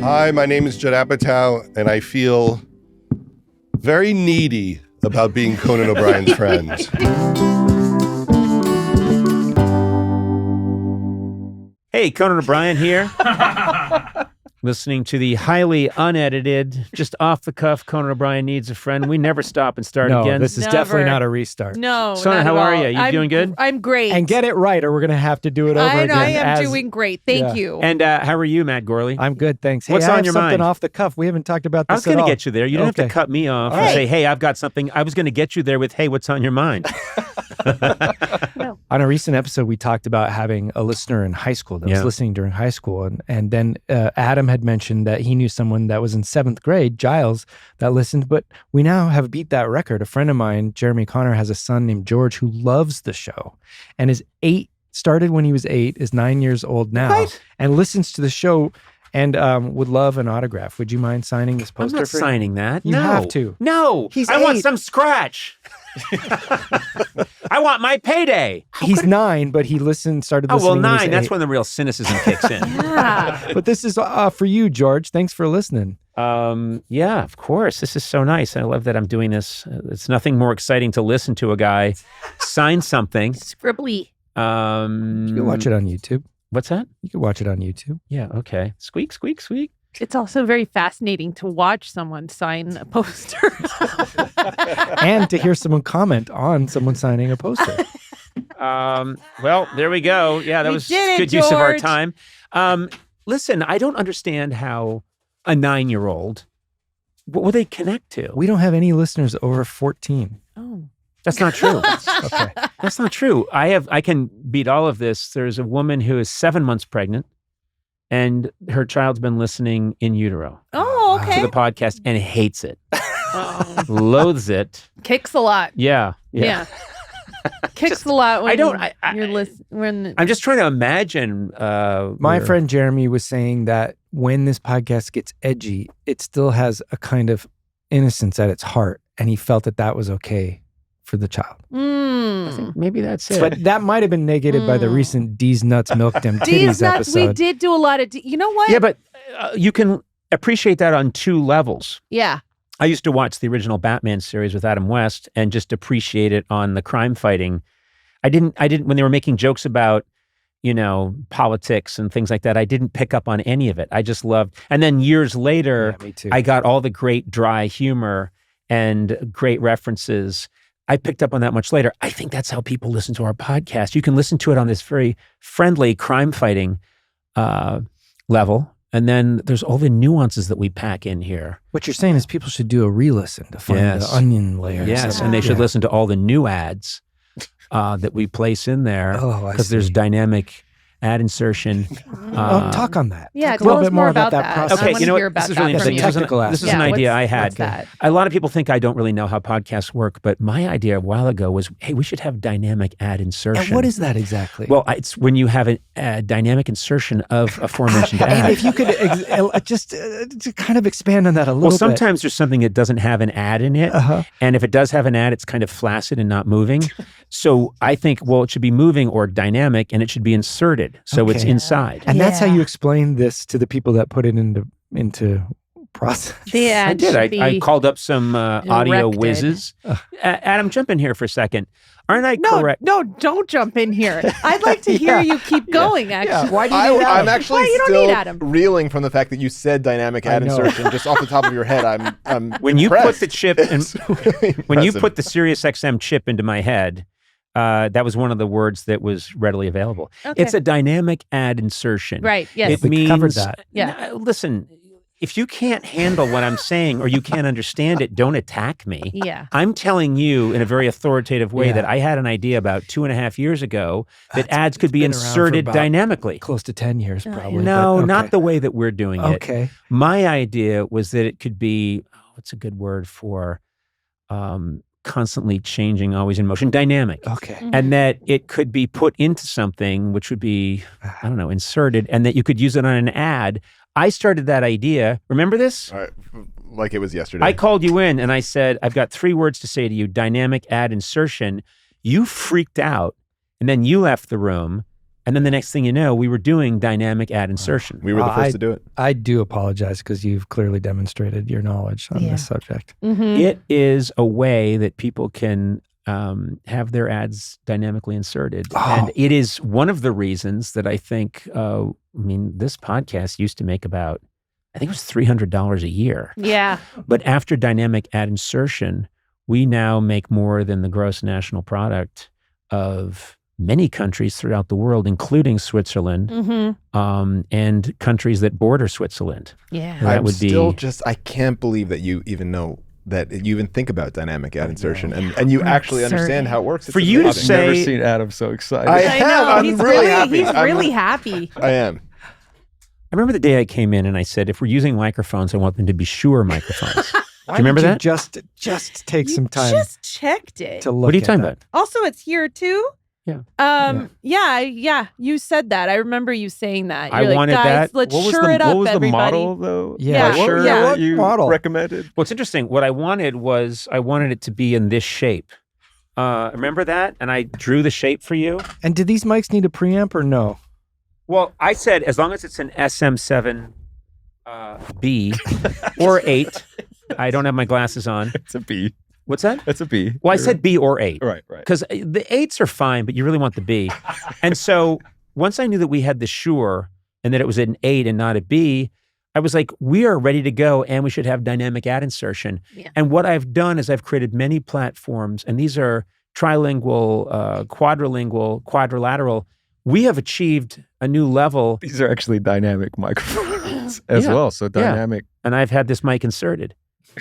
Hi, my name is Judd Apatow, and I feel very needy about being Conan O'Brien's friend. Hey, Conan O'Brien here. Listening to the highly unedited, just off-the-cuff Conan O'Brien Needs a Friend. We never stop and start again. No, this is definitely not a restart. No, Sona, not how at are all. you? You doing good? I'm great. And get it right, or we're going to have to do it over again. I am doing great. Thank you. And how are you, Matt Gourley? I'm good, thanks. Hey, What's I on have your something mind? off the cuff. We haven't talked about this I was going at to all. get you there. You don't have to cut me off and say, hey, I've got something. I was going to get you there with, hey, what's on your mind? No. On a recent episode, we talked about having a listener in high school that was listening during high school. And then Adam had mentioned that he knew someone that was in 7th grade, Giles, that listened. But we now have beat that record. A friend of mine, Jeremy Connor, has a son named George who loves the show and is 8, started when he was 8, is 9 years old now, and listens to the show and would love an autograph. Would you mind signing this poster? I'm not signing that. You have to. No. I want some scratch. I want my payday. He's 9, but he started listening. Oh, well, when he was 9. That's 8. when the real cynicism kicks in. Yeah. But this is for you, George. Thanks for listening. Yeah, of course. This is so nice. I love that I'm doing this. It's nothing more exciting to listen to a guy sign something. Scribbly. You can watch it on YouTube. What's that? You can watch it on YouTube. Yeah, okay. Squeak, squeak, squeak. It's also very fascinating to watch someone sign a poster. And to hear someone comment on someone signing a poster. Well, there we go. Yeah, that was good use of our time. Listen, I don't understand how a 9-year-old, what will they connect to? We don't have any listeners over 14. Oh. That's not true. Okay. That's not true. I can beat all of this. There's a woman who is 7 months pregnant, and her child's been listening in utero Oh, okay. to the podcast and hates it. Loathes it. Kicks a lot. Yeah. Kicks a lot when you're listening. I'm just trying to imagine. My friend Jeremy was saying that when this podcast gets edgy, it still has a kind of innocence at its heart. And he felt that that was okay for the child. I think maybe that's it. But that might have been negated by the recent D's Nuts Milk Them Titties episode. We did do a lot of, you know what? Yeah, but you can appreciate that on 2 levels. Yeah. I used to watch the original Batman series with Adam West and just appreciate it on the crime fighting. I didn't when they were making jokes about, politics and things like that, I didn't pick up on any of it. I just loved. And then years later, me too. I got all the great dry humor and great references. I picked up on that much later. I think that's how people listen to our podcast. You can listen to it on this very friendly crime fighting level. And then there's all the nuances that we pack in here. What you're saying is people should do a re-listen to find the onion layers. Yes, and they should listen to all the new ads that we place in there because there's dynamic ad insertion. Talk on that. Yeah, talk a little bit more about that process. Okay, you know what? This is really interesting. This is an idea I had. That? A lot of people think I don't really know how podcasts work, but my idea a while ago was, hey, we should have dynamic ad insertion. And what is that exactly? Well, it's when you have a dynamic insertion of aforementioned ad. And if you could just to kind of expand on that a little bit. Well, sometimes there's something that doesn't have an ad in it. And if it does have an ad, it's kind of flaccid and not moving. So I think, it should be moving or dynamic, and it should be inserted. So it's inside. And that's how you explain this to the people that put it into process. Yeah, I did. I called up some audio whizzes. Adam, jump in here for a second. Aren't I correct? No, don't jump in here. I'd like to hear you keep going, actually. Why do you need Adam? I'm actually you don't still need Adam. reeling from the fact that you said dynamic ad insertion just off the top of your head. I'm when you impressed. put the chip in, when you put the Sirius XM chip into my head, that was one of the words that was readily available. Okay. It's a dynamic ad insertion. Right, yes. It We means, covered that. Yeah. Listen, if you can't handle what I'm saying or you can't understand it, don't attack me. Yeah. I'm telling you in a very authoritative way that I had an idea about 2.5 years ago that ads could be been around for inserted about dynamically. Close to 10 years, probably. No, but okay. not the way that we're doing it. Okay. My idea was that it could be, what's a good word for constantly changing, always in motion, dynamic. Okay. And that it could be put into something, which would be, I don't know, inserted, and that you could use it on an ad. I started that idea. Remember this? All right, like it was yesterday. I called you in and I said, I've got 3 words to say to you, dynamic ad insertion. You freaked out, and then you left the room, And then the next thing you know, we were doing dynamic ad insertion. We were the first to do it. I do apologize because you've clearly demonstrated your knowledge on this subject. Mm-hmm. It is a way that people can have their ads dynamically inserted. And it is one of the reasons that I think, this podcast used to make about, I think it was $300 a year. Yeah. But after dynamic ad insertion, we now make more than the gross national product of many countries throughout the world, including Switzerland, and countries that border Switzerland. Yeah. That I'm would be still I can't believe that you even know that you even think about dynamic ad insertion and you actually understand how it works. For you to amazing. say- I've never seen Adam so excited. I know. I'm He's really happy. He's really happy. I am. I remember the day I came in and I said, if we're using microphones, I want them to be Shure microphones. Why Do you remember did that? Just take You some time just checked it. to look What are you at talking that. about? Also, it's here too. Yeah. Yeah. You said that. I remember you saying that. I You're like, wanted guys, that. let's What was sure the it up, what was the everybody. model though? Yeah. Like, Sure, that what you model? recommended? Well, it's interesting. What I wanted was I wanted it to be in this shape. Remember that? And I drew the shape for you. And did these mics need a preamp or no? Well, I said as long as it's an SM7 B or 8. I don't have my glasses on. It's a B. What's that? It's a B. Well, I said B or 8. Right. Because the 8s are fine, but you really want the B. And so once I knew that we had the Shure and that it was an 8 and not a B, I was like, we are ready to go and we should have dynamic ad insertion. Yeah. And what I've done is I've created many platforms, and these are trilingual, quadrilingual, quadrilateral. We have achieved a new level, These are actually dynamic microphones as well. So dynamic. and I've had this mic inserted.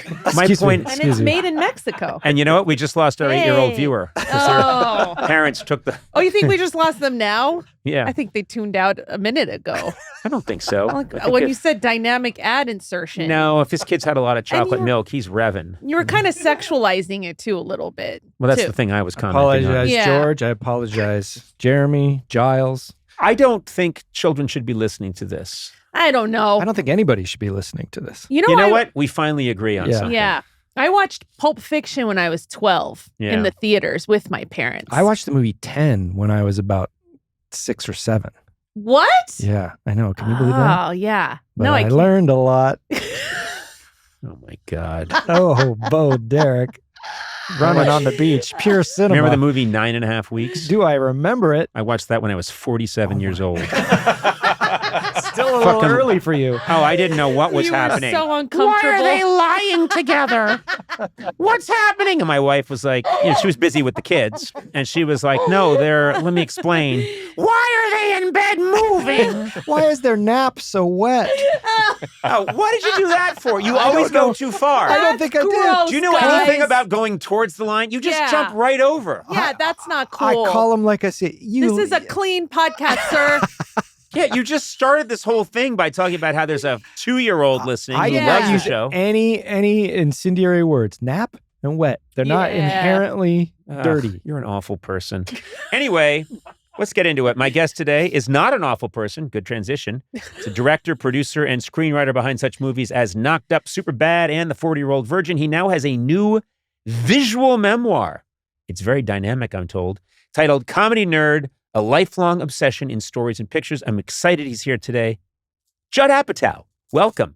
My Excuse me. point, And Excuse it's me. made in Mexico. and you know what? We just lost our 8-year-old Hey. viewer. Oh. Parents took the, Oh, you think we just lost them now? yeah. I think they tuned out a minute ago. I don't think so. Like, I think when it- you said dynamic ad insertion. No, if this kid's had a lot of chocolate you're- milk, he's revving. You were kind of sexualizing it too a little bit. Well, that's too. the thing I was commenting on. Apologize, Yeah. George. I apologize, Jeremy, Giles. I don't think children should be listening to this. I don't know. I don't think anybody should be listening to this. You know, You know what? We finally agree on Yeah. something. Yeah. I watched Pulp Fiction when I was 12 Yeah. in the theaters with my parents. I watched the movie 10 when I was about 6 or 7. What? Yeah, I know. Can you believe that? Oh, yeah. But No, I I can't. learned a lot. Oh my God. Oh, Bo Derek. Running on the beach. Pure cinema. Remember the movie 9.5 Weeks? Do I remember it? I watched that when I was 47 years old. Still a little Fucking- early for you. Oh, I didn't know what was You happening. were so uncomfortable. lying together? What's happening? And my wife was like, she was busy with the kids. And she was like, no, let me explain. Why are they in bed moving? Why is their nap so wet? Oh, what did you do that for? You I always don't know. go too far. I don't think I did. gross, Do you know guys. anything about going towards the line? You just Yeah. jump right over. Yeah, that's not I cool. call them like I say. You. This is a clean podcast, sir. Yeah, you just started this whole thing by talking about how there's a 2-year-old listening I who did Yeah. not loves the use show. any incendiary words. Nap and wet. They're not Yeah. inherently Ugh, dirty. You're an awful person. Anyway, let's get into it. My guest today is not an awful person. Good transition. He's a director, producer, and screenwriter behind such movies as Knocked Up, Superbad, and The 40-Year-Old Virgin. He now has a new visual memoir. It's very dynamic, I'm told, titled Comedy Nerd, A Lifelong Obsession in Stories and Pictures. I'm excited he's here today. Judd Apatow, welcome.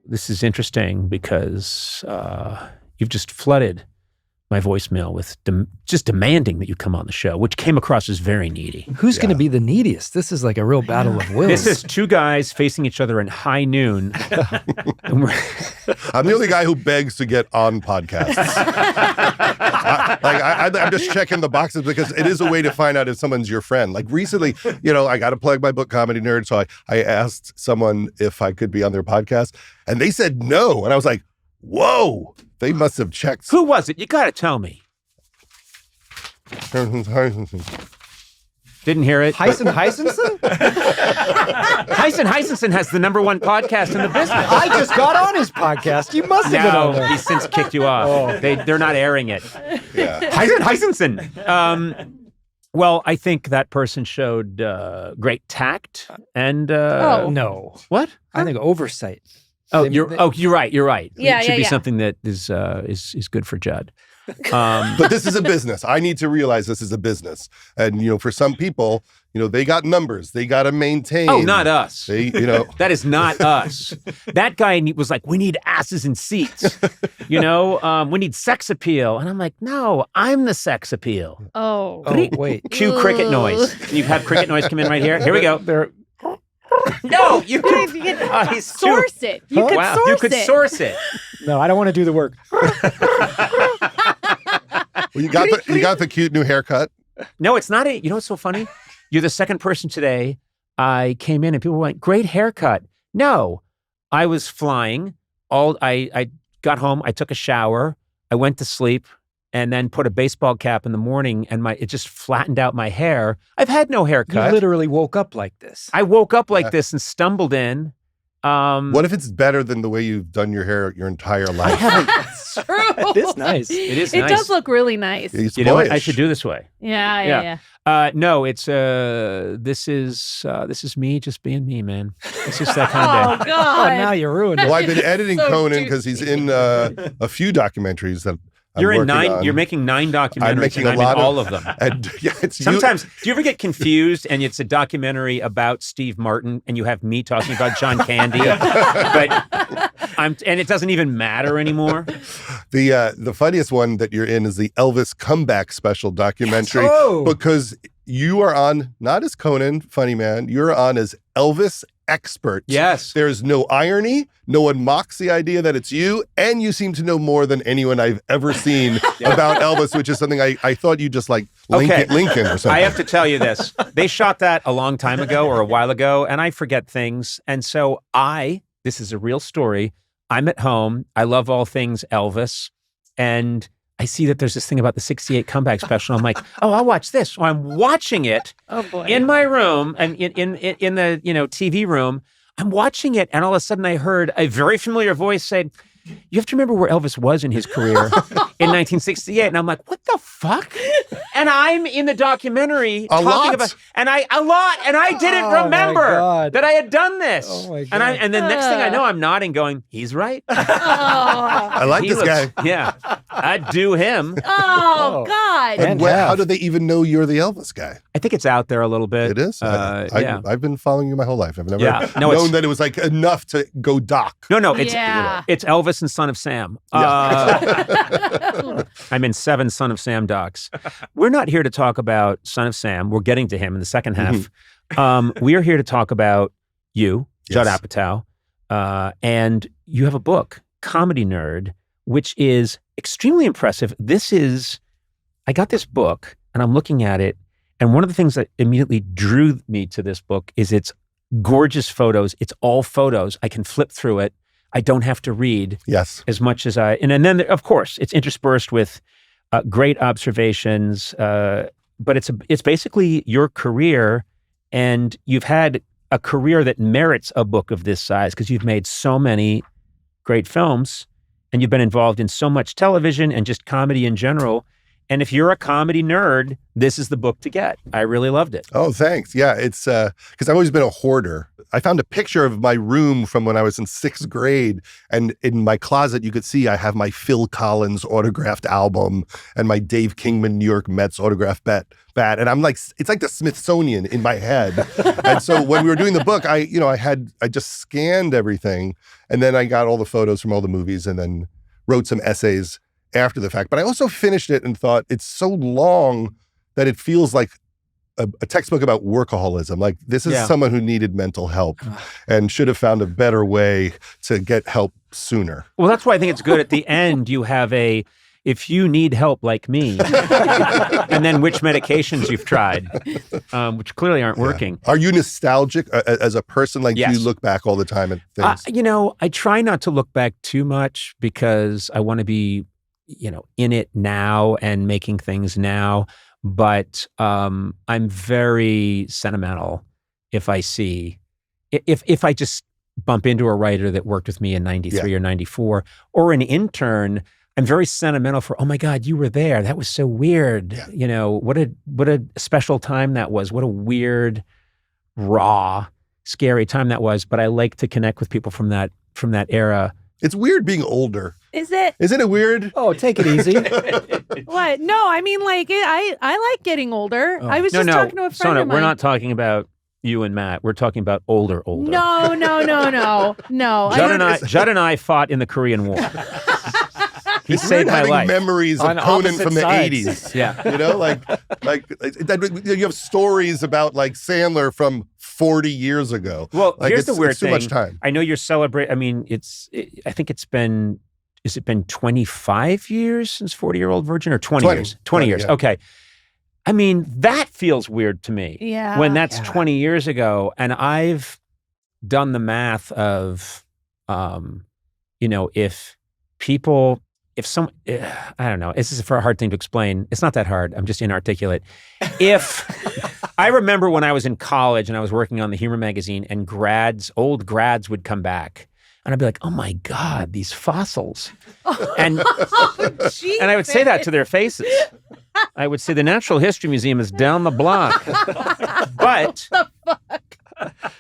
This is interesting because you've just flooded my voicemail with just demanding that you come on the show, which came across as very needy. Who's going to be the neediest? This is like a real battle of wills. This is two guys facing each other in high noon. And we're- I'm the only guy who begs to get on podcasts. I'm just checking the boxes because it is a way to find out if someone's your friend. Like recently, I got to plug my book, Comedy Nerd. So I asked someone if I could be on their podcast, and they said no. And I was like, whoa, they must have checked. Who was it? You got to tell me. Didn't hear it. Hyson Hysonson? Hyson Hysonson has the #1 podcast in the business. I just got on his podcast. You must have been on No, there. he's since kicked you off. They're not airing it. Yeah. Hysonson. Well, I think that person showed great tact and No. what? I think oversight. Oh, They- you're right. You're right. Yeah, it should yeah, be yeah. something that is good for Judd. But this is a business. I need to realize this is a business. And, for some people, they got numbers. They got to maintain. Oh, not us. That is not us. That guy was like, we need asses in seats. We need sex appeal. And I'm like, no, I'm the sex appeal. Oh wait. Cue cricket noise. Can you have cricket noise come in right here? Here we go. No, you could source it. You could source it. You could source it. No, I don't want to do the work. Well, you got the cute new haircut. No, it's not. You know what's so funny? You're the second person today. I came in and people went, great haircut. No, I was flying. I got home. I took a shower. I went to sleep and then put a baseball cap in the morning and it just flattened out my hair. I've had no haircut. You literally woke up like this. I woke up like this and stumbled in. What if it's better than the way you've done your hair your entire life? That's true. It is nice. It is It nice. does look really nice. You know what? I should do this way. Yeah. No, it's this is me just being me, man. It's just that kind of day. Oh God! Oh, now you're ruining it. Well, I've been editing So Conan because he's in a few documentaries that You're in working 9. on. You're making 9 documentaries. I'm making and a lot in of all of them. And Sometimes, do you ever get confused and it's a documentary about Steve Martin and you have me talking about John Candy, and it doesn't even matter anymore? The funniest one that you're in is the Elvis comeback special documentary because you are on not as Conan, funny man, you're on as Elvis expert. Yes. There's no irony. No one mocks the idea that it's you. And you seem to know more than anyone I've ever seen about Elvis, which is something I thought you just like Lincoln or something. I have to tell you this. They shot that a long time ago or a while ago, and I forget things. And so this is a real story. I'm at home. I love all things Elvis. And I see that there's this thing about the 68 comeback special. I'm like, oh, I'll watch this. So I'm watching it in my room and in the TV room. I'm watching it, and all of a sudden I heard a very familiar voice say, you have to remember where Elvis was in his career in 1968. And I'm like, what the fuck? And I'm in the documentary talking about, and I didn't remember that I had done this. Oh my God. And then next thing I know, I'm nodding going, he's right. I like this guy. Yeah, I'd do him. Oh God. And how do they even know you're the Elvis guy? I think it's out there a little bit. It is? Yeah. I've been following you my whole life. I've never known that it was like enough to go doc. No, it's Elvis and Son of Sam. I'm in 7 Son of Sam docs. We're not here to talk about Son of Sam. We're getting to him in the second half. We are here to talk about you, Judd Apatow, and you have a book, Comedy Nerd, which is extremely impressive. I got this book and I'm looking at it, and one of the things that immediately drew me to this book is its gorgeous photos. It's all photos. I can flip through it. I don't have to read as much as and then of course it's interspersed with great observations, but it's basically your career, and you've had a career that merits a book of this size because you've made so many great films and you've been involved in so much television and just comedy in general. And if you're a comedy nerd, this is the book to get. I really loved it. Oh, thanks. Yeah, it's because I've always been a hoarder. I found a picture of my room from when I was in 6th grade, and in my closet, you could see I have my Phil Collins autographed album and my Dave Kingman New York Mets autographed bat. And I'm like, it's like the Smithsonian in my head. And so when we were doing the book, I just scanned everything, and then I got all the photos from all the movies, and then wrote some essays after the fact. But I also finished it and thought it's so long that it feels like a textbook about workaholism. Like, this is someone who needed mental help and should have found a better way to get help sooner. Well, that's why I think it's good at the end you have if you need help like me, and then which medications you've tried, which clearly aren't working. Are you nostalgic as a person? Like, yes. do you look back all the time at things? I try not to look back too much because I want to be, in it now and making things now. But I'm very sentimental if I just bump into a writer that worked with me in 93 or 94 or an intern. I'm very sentimental for, oh my God, you were there. That was so weird. Yeah. What a special time that was. What a weird, raw, scary time that was. But I like to connect with people from that era It's weird being older. Is it? Isn't it weird? Oh, take it easy. What? No, I mean, like, I like getting older. I was just talking to a friend Sona, of mine. we're not talking about you and Matt. We're talking about older. No. Judd and I fought in the Korean War. He It's saved weird my having life. memories of On Conan opposite from the sides. 80s. Yeah. You know, like you have stories about like Sandler from 40 years ago. Well, like, here's the weird it's too thing. much time. I know you're celebrating. I mean, I think it's been. Has it been 25 years since 40-Year-Old Virgin, or 20 years? 20 years. yeah. Okay. I mean, that feels weird to me. Yeah. When that's 20 years ago, and I've done the math of, if some, I don't know, this is a hard thing to explain. It's not that hard. I'm just inarticulate. I remember when I was in college and I was working on the humor magazine, and old grads would come back, and I'd be like, oh my God, these fossils. And I would say that to their faces. I would say the Natural History Museum is down the block. But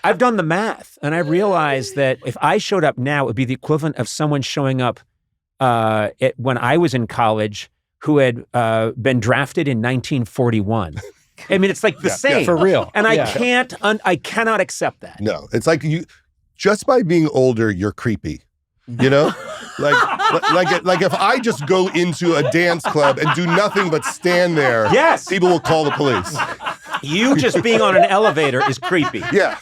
I've done the math, and I realized that if I showed up now, it would be the equivalent of someone showing up when I was in college who had been drafted in 1941. I mean, it's like the same. For real. And I cannot accept that. No, it's like just by being older, you're creepy. You know, like if I just go into a dance club and do nothing but stand there, Yes. people will call the police. You just being on an elevator is creepy. Yeah,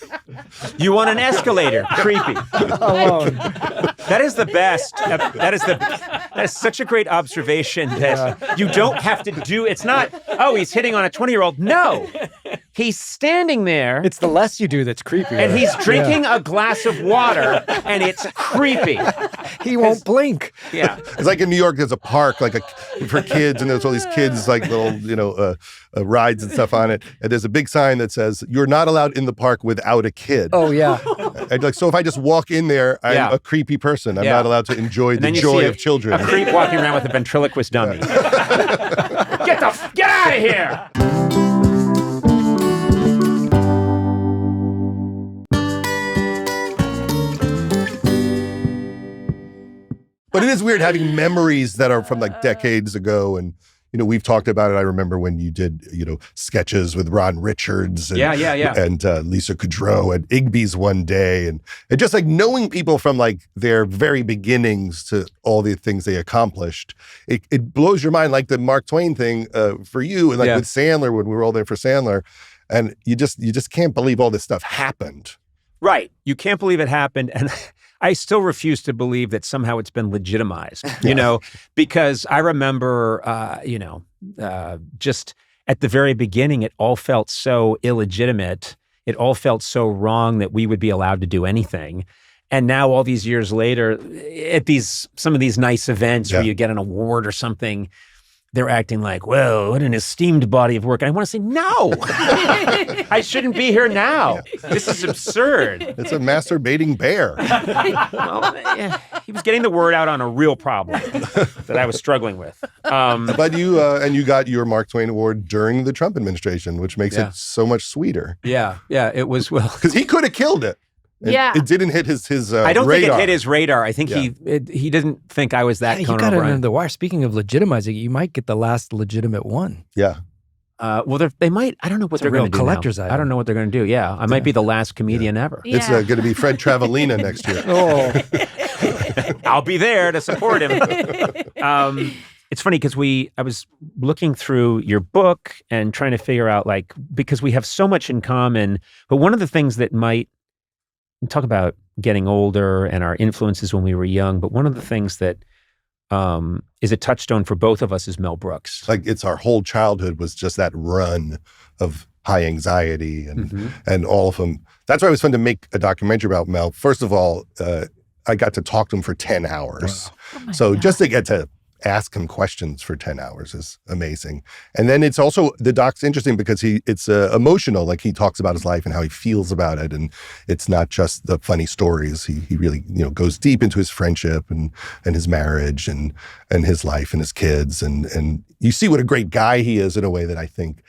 You on an escalator, creepy. That is the best. That is such a great observation that you don't have to do. It's not, oh, he's hitting on a 20-year-old. No, he's standing there. It's the less you do that's creepy. And he's drinking a glass of water, and it's creepy. He won't blink. Yeah. it's like in New York. There's a park for kids, and there's all these kids like little rides and stuff on it. And there's a big sign that says you're not allowed in the park without a kid. Oh, yeah. And so if I just walk in there, I'm a creepy person. I'm not allowed to enjoy the joy of children. A creep walking around with a ventriloquist dummy. Get out of here! But it is weird having memories that are from like decades ago. And, we've talked about it. I remember when you did, sketches with Ron Richards and, and Lisa Kudrow at Igby's one day. And just like knowing people from like their very beginnings to all the things they accomplished, it blows your mind, like the Mark Twain thing for you and like with Sandler when we were all there for Sandler. And you just can't believe all this stuff happened. Right. You can't believe it happened. And I still refuse to believe that somehow it's been legitimized, because I remember, just at the very beginning, it all felt so illegitimate. It all felt so wrong that we would be allowed to do anything. And now all these years later, at some of these nice events where you get an award or something, they're acting like, well, what an esteemed body of work. And I want to say, no, I shouldn't be here now. This is absurd. It's a masturbating bear. Well, he was getting the word out on a real problem that I was struggling with. But you got your Mark Twain Award during the Trump administration, which makes it so much sweeter. Yeah, it was, because he could have killed it. It didn't hit his I don't radar. think it hit his radar. I think he didn't think I was that Conan You got it O'Brien. under the wire. Speaking of legitimizing, you might get the last legitimate one. Yeah. Well, they might. I don't know what they're going to do. Collector's now. item. I don't know what they're going to do. Yeah, I might be the last comedian ever. Yeah. It's going to be Fred Travellina next year. I'll be there to support him. It's funny because I was looking through your book and trying to figure out because we have so much in common, but one of the things that might talk about getting older and our influences when we were young, but one of the things that is a touchstone for both of us is Mel Brooks. Like it's our whole childhood was just that run of high anxiety and all of them. That's why it was fun to make a documentary about Mel. First of all, I got to talk to him for 10 hours. Wow. Oh so God. Just to get to ask him questions for 10 hours is amazing. And then it's also, the doc's interesting because it's emotional. Like he talks about his life and how he feels about it. And it's not just the funny stories. He really, goes deep into his friendship and his marriage and his life and his kids. And you see what a great guy he is in a way that I think,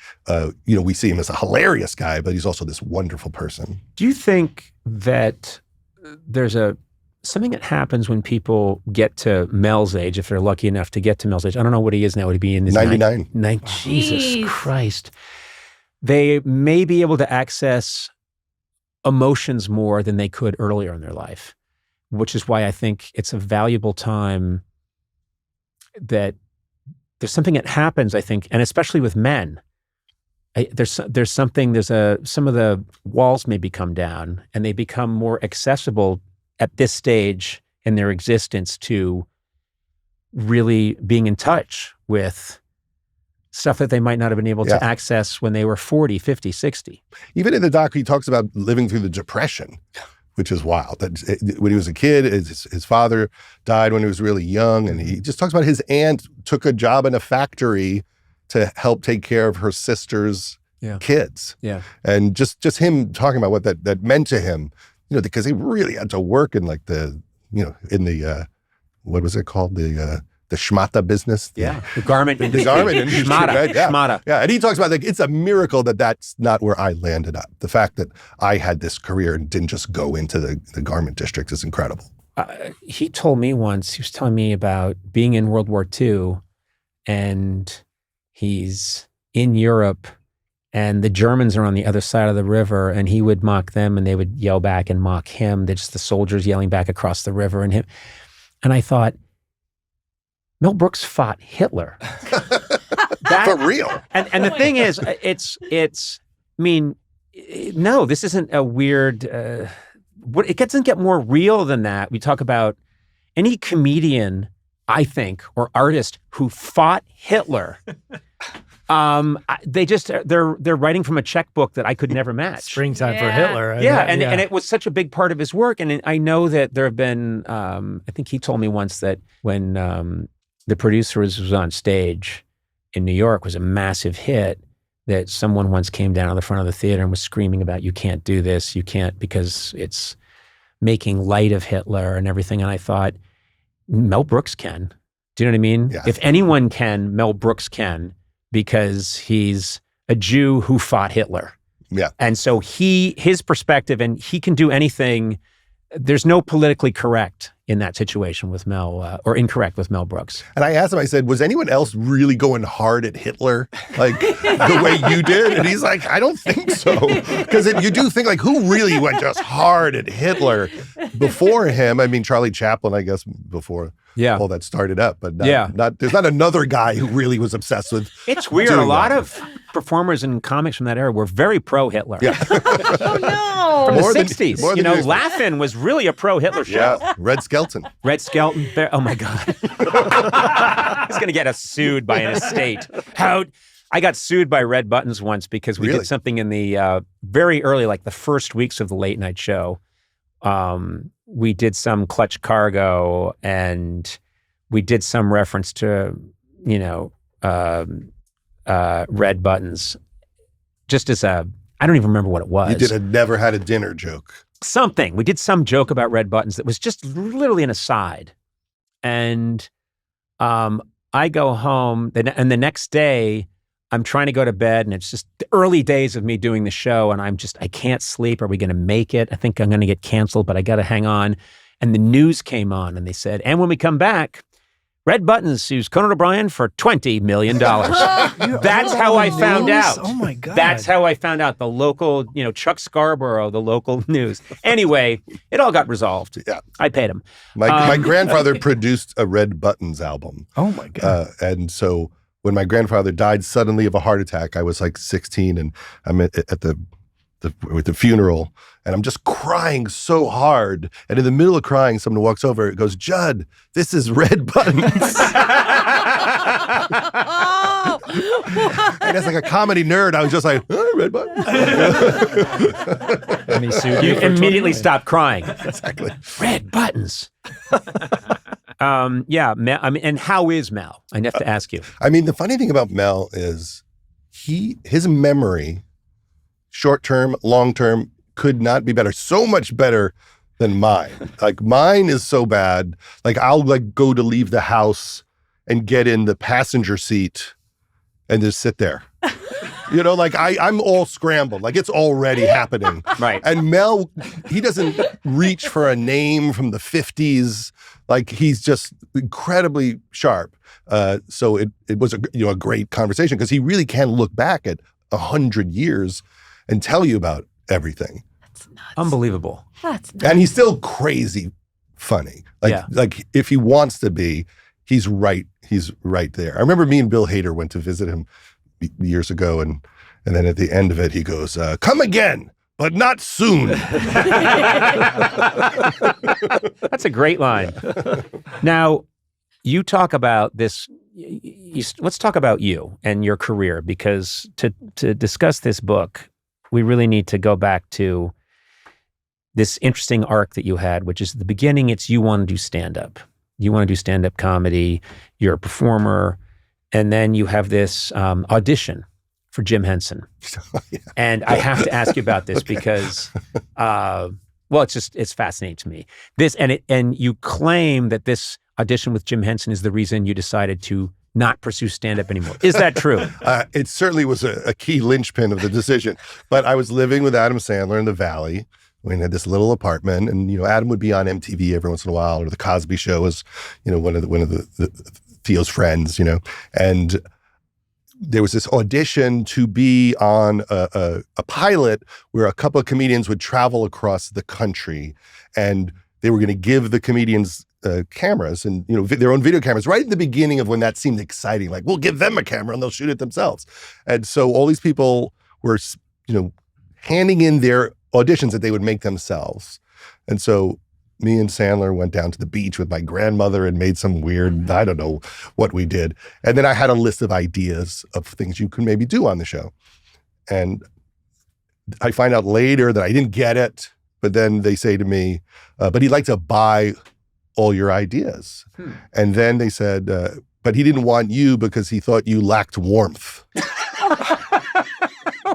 we see him as a hilarious guy, but he's also this wonderful person. Do you think that there's a something that happens when people get to Mel's age, if they're lucky enough to get to Mel's age. I don't know what he is now. Would he be in his 99? Jesus Christ. They may be able to access emotions more than they could earlier in their life, which is why I think it's a valuable time that there's something that happens, I think, and especially with men. Some of the walls maybe come down and they become more accessible at this stage in their existence to really being in touch with stuff that they might not have been able to access when they were 40, 50, 60. Even in the doc, he talks about living through the Depression, which is wild. That when he was a kid, his father died when he was really young, and he just talks about his aunt took a job in a factory to help take care of her sister's kids. Yeah. And just him talking about what that meant to him, because he really had to work in like in the what was it called? The schmata business. The garment. The garment industry. Schmata. Right? Yeah. Schmata. Yeah. And he talks about it's a miracle that's not where I landed up. The fact that I had this career and didn't just go into the garment district is incredible. He told me once, he was telling me about being in World War II, and he's in Europe and the Germans are on the other side of the river, and he would mock them and they would yell back and mock him. They're just the soldiers yelling back across the river and him. And I thought, Mel Brooks fought Hitler. For real. And the thing is, no, this isn't a weird, it doesn't get more real than that. We talk about any comedian, I think, or artist who fought Hitler. They're writing from a checkbook that I could never match. Springtime for Hitler. And it was such a big part of his work. And I know that there have been, I think he told me once that when the producer was on stage in New York, was a massive hit, that someone once came down to the front of the theater and was screaming about, you can't do this, you can't, because it's making light of Hitler and everything. And I thought, Mel Brooks can. Do you know what I mean? Yeah. If anyone can, Mel Brooks can, because he's a Jew who fought Hitler. Yeah. And so his perspective, and he can do anything. There's no politically correct in that situation with Mel, or incorrect with Mel Brooks. And I asked him, I said, was anyone else really going hard at Hitler like the way you did? And he's like, I don't think so. Because you do think, like, who really went just hard at Hitler before him? I mean, Charlie Chaplin, I guess, before all that started up. But there's not another guy who really was obsessed with. It's weird. A lot of performers and comics from that era were very pro-Hitler. Yeah. Oh, no. From the 60s. Laugh-In was really a pro-Hitler show. Yeah. Red Skelton. Oh, my God. He's going to get us sued by an estate. I got sued by Red Buttons once because we did something in the very early, like the first weeks of the late night show. We did some Clutch Cargo, and we did some reference to, Red Buttons. Just as I don't even remember what it was. You did a never had a dinner joke. Something. We did some joke about Red Buttons that was just literally an aside. And I go home, and the next day, I'm trying to go to bed, and it's just the early days of me doing the show, and I can't sleep. Are we going to make it? I think I'm going to get canceled, but I got to hang on. And the news came on, and they said, and when we come back, Red Buttons sues Conan O'Brien for $20 million. That's how I found out. Oh, my God. That's how I found out. The local, Chuck Scarborough, the local news. Anyway, it all got resolved. Yeah. I paid him. My grandfather produced a Red Buttons album. Oh, my God. And so when my grandfather died suddenly of a heart attack, I was like 16, and I'm at the funeral, and I'm just crying so hard. And in the middle of crying, someone walks over and goes, Judd, this is Red Buttons. And as like a comedy nerd, I was just like, Red Buttons. And he sued you immediately stopped crying. Exactly. Red Buttons. Mel, and how is Mel? I have to ask you. The funny thing about Mel is his memory, short-term, long-term, could not be better. So much better than mine. Like, mine is so bad. Like, I'll go to leave the house and get in the passenger seat and just sit there. You know, like I'm all scrambled, like it's already happening. Right. And Mel, he doesn't reach for a name from the 50s. Like he's just incredibly sharp. So it was a great conversation because he really can look back at 100 years and tell you about everything. That's nuts. Unbelievable. That's nuts. And he's still crazy funny. Like if he wants to be, he's right there. I remember me and Bill Hader went to visit him years ago, and then at the end of it, he goes, "Come again, but not soon." That's a great line. Now, you talk about this. Let's talk about you and your career, because to discuss this book, we really need to go back to this interesting arc that you had, which is the beginning. It's you want to do stand-up. You want to do stand-up comedy. You're a performer. And then you have this audition for Jim Henson. Yeah. And I have to ask you about this because, it's fascinating to me. And you claim that this audition with Jim Henson is the reason you decided to not pursue stand-up anymore. Is that true? It certainly was a key linchpin of the decision. But I was living with Adam Sandler in the Valley. We had this little apartment, and Adam would be on MTV every once in a while, or the Cosby Show was, one of the Theo's friends, and there was this audition to be on a pilot where a couple of comedians would travel across the country, and they were going to give the comedians cameras and their own video cameras right at the beginning of when that seemed exciting. Like, we'll give them a camera and they'll shoot it themselves. And so all these people were, handing in their auditions that they would make themselves. And so me and Sandler went down to the beach with my grandmother and made some weird, I don't know what we did. And then I had a list of ideas of things you could maybe do on the show. And I find out later that I didn't get it, but then they say to me, but he'd like to buy all your ideas. And then they said, but he didn't want you because he thought you lacked warmth.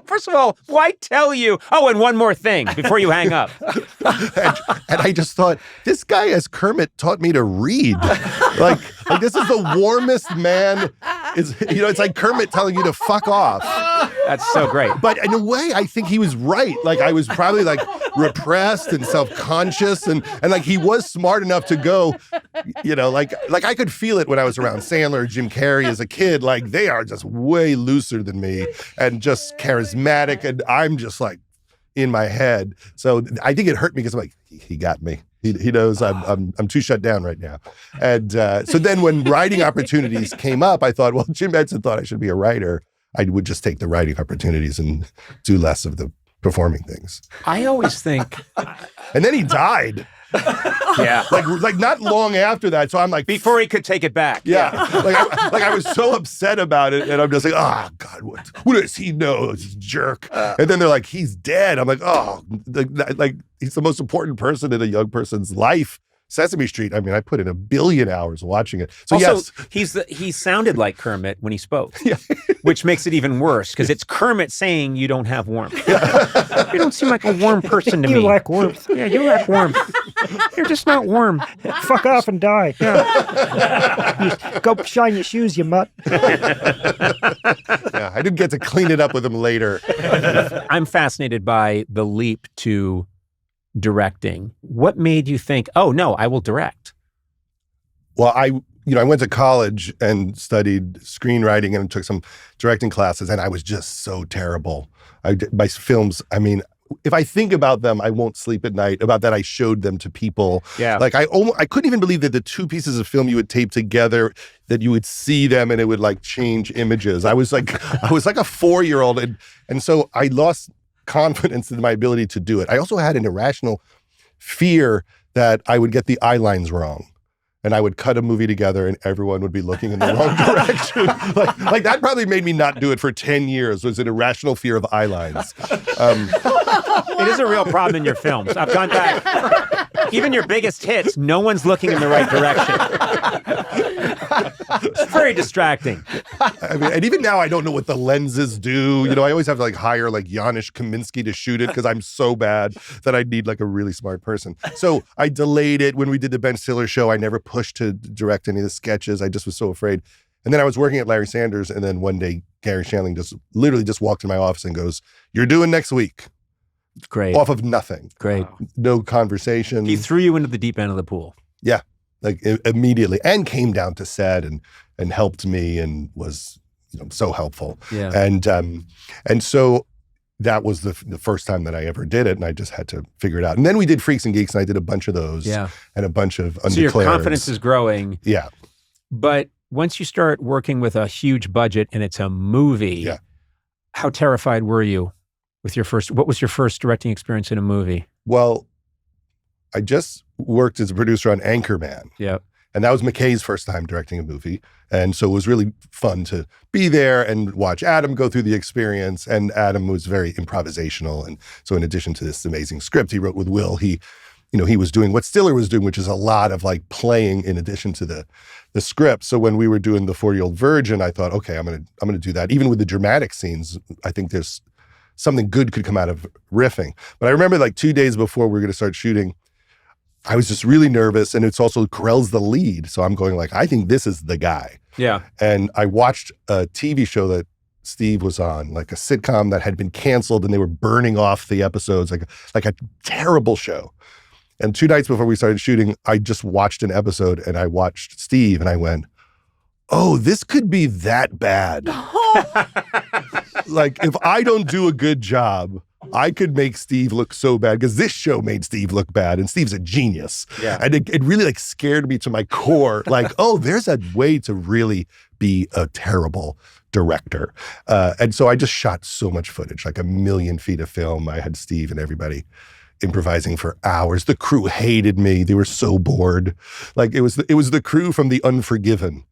First of all, why tell you? Oh, and one more thing before you hang up. and I just thought, this guy as Kermit taught me to read. Like this is the warmest man. It's like Kermit telling you to fuck off. That's so great. But in a way, I think he was right. Like I was probably like repressed and self-conscious, and like he was smart enough to go, like I could feel it when I was around Sandler or Jim Carrey as a kid. Like they are just way looser than me and just charismatic, and I'm just like in my head. So I think it hurt me because I'm like, he got me. He knows I'm too shut down right now. And so then when writing opportunities came up, I thought, well, Jim Henson thought I should be a writer. I would just take the writing opportunities and do less of the performing things. I always think. And then he died. Yeah. Like not long after that. So I'm like, before he could take it back. Yeah. I was so upset about it, and I'm just like, oh God, what does he know? This jerk. And then they're like, he's dead. I'm like, oh, like he's the most important person in a young person's life. Sesame Street. I mean, I put in 1 billion hours watching it. So also, yes, he sounded like Kermit when he spoke, which makes it even worse because it's Kermit saying you don't have warmth. You don't seem like a warm person to me. You lack warmth. Yeah, you lack warmth. You're just not warm. Fuck off and die. Yeah. Go shine your shoes, you mutt. I didn't get to clean it up with him later. I'm fascinated by the leap to directing. What made you think, oh no, I will direct? Well, I went to college and studied screenwriting and took some directing classes, and I was just so terrible. My films, I mean, if I think about them, I won't sleep at night. About that, I showed them to people. Yeah. Like I couldn't even believe that the two pieces of film you would tape together, that you would see them and it would like change images. I was like a 4-year-old, and so I lost confidence in my ability to do it. I also had an irrational fear that I would get the eye lines wrong, and I would cut a movie together and everyone would be looking in the wrong direction. like that probably made me not do it for 10 years, was an irrational fear of eye lines. It is a real problem in your films. I've gone back. Even your biggest hits, no one's looking in the right direction. It's very distracting. I mean, and even now I don't know what the lenses do. I always have to like hire like Janusz Kaminski to shoot it because I'm so bad that I need like a really smart person. So I delayed it. When we did the Ben Stiller show, I never pushed to direct any of the sketches. I just was so afraid. And then I was working at Larry Sanders, and then one day Gary Shandling literally just walked in my office and goes, "You're doing next week." Great. Off of nothing. Great. No conversation. He threw you into the deep end of the pool. Yeah, like immediately, and came down to set and helped me and was so helpful. Yeah. And so that was the first time that I ever did it, and I just had to figure it out. And then we did Freaks and Geeks, and I did a bunch of those. Yeah. And a bunch of Undeclareds. So your confidence is growing. Yeah. But once you start working with a huge budget and it's a movie, how terrified were you with what was your first directing experience in a movie? Well, I just worked as a producer on Anchorman. Yeah. And that was McKay's first time directing a movie. And so it was really fun to be there and watch Adam go through the experience. And Adam was very improvisational. And so in addition to this amazing script he wrote with Will, he was doing what Stiller was doing, which is a lot of like playing in addition to the script. So when we were doing the 40-Year-Old Virgin, I thought, okay, I'm gonna do that. Even with the dramatic scenes, I think there's something good could come out of riffing. But I remember like 2 days before we were gonna start shooting, I was just really nervous, and it's also Carell's the lead. So I'm going like, I think this is the guy. Yeah. And I watched a TV show that Steve was on, like a sitcom that had been canceled, and they were burning off the episodes, like a terrible show. And 2 nights before we started shooting, I just watched an episode, and I watched Steve, and I went, oh, this could be that bad. Like, if I don't do a good job, I could make Steve look so bad, because this show made Steve look bad, and Steve's a genius. Yeah. And it really like scared me to my core. Like, oh, there's a way to really be a terrible director. And so I just shot so much footage, like 1 million feet of film. I had Steve and everybody improvising for hours. The crew hated me. They were so bored. Like it was the crew from The Unforgiven.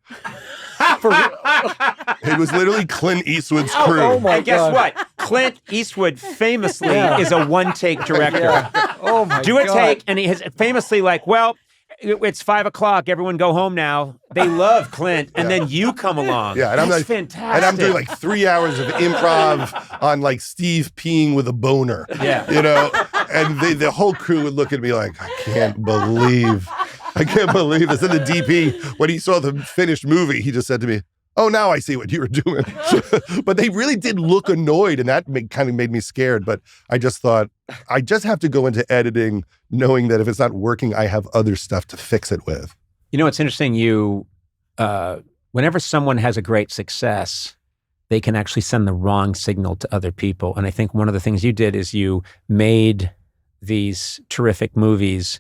It was literally Clint Eastwood's crew. Oh my And guess God. what? Clint Eastwood famously is a one-take director. Oh my Do a God. take, and he has famously like, well, it's 5:00. Everyone go home now. They love Clint, and then you come along. Yeah, and That's I'm like, fantastic. and I'm doing like 3 hours of improv on like Steve peeing with a boner. Yeah. And the whole crew would look at me like, I can't believe this. And the DP, when he saw the finished movie, he just said to me, oh, now I see what you were doing. But they really did look annoyed, and that kind of made me scared. But I just thought, I just have to go into editing knowing that if it's not working, I have other stuff to fix it with. It's interesting. Whenever someone has a great success, they can actually send the wrong signal to other people. And I think one of the things you did is you made these terrific movies.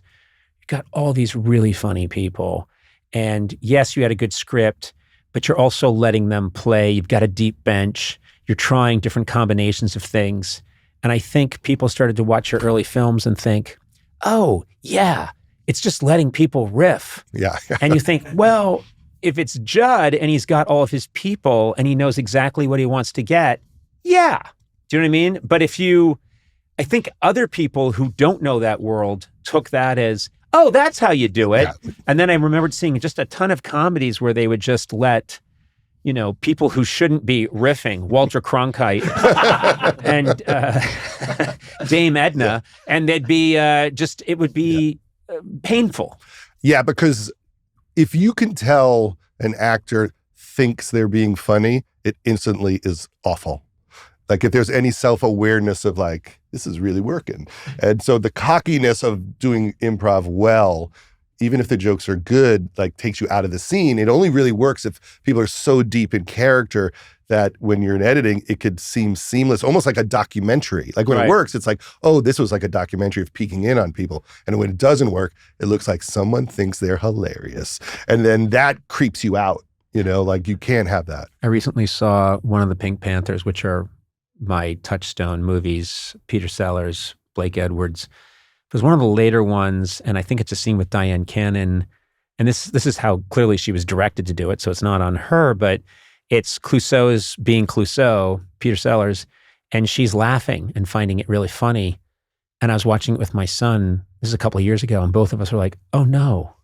You got all these really funny people. And yes, you had a good script, but you're also letting them play. You've got a deep bench. You're trying different combinations of things. And I think people started to watch your early films and think, oh, yeah, it's just letting people riff. Yeah. And you think, well, if it's Judd and he's got all of his people and he knows exactly what he wants to get, yeah. Do you know what I mean? But I think other people who don't know that world took that as, oh, that's how you do it. Yeah. And then I remembered seeing just a ton of comedies where they would just let, people who shouldn't be riffing, Walter Cronkite and Dame Edna, and they'd be it would be painful. Yeah, because if you can tell an actor thinks they're being funny, it instantly is awful. Like if there's any self-awareness of like, this is really working. And so the cockiness of doing improv well, even if the jokes are good, like takes you out of the scene. It only really works if people are so deep in character that when you're in editing, it could seem seamless, almost like a documentary. Like when it works, it's like, oh, this was like a documentary of peeking in on people. And when it doesn't work, it looks like someone thinks they're hilarious. And then that creeps you out, like you can't have that. I recently saw one of the Pink Panthers, which are my touchstone movies, Peter Sellers, Blake Edwards. It was one of the later ones, and I think it's a scene with Diane Cannon. And this is how clearly she was directed to do it, so it's not on her, but it's Clouseau's being Clouseau, Peter Sellers, and she's laughing and finding it really funny. And I was watching it with my son, this is a couple of years ago, and both of us were like, oh no,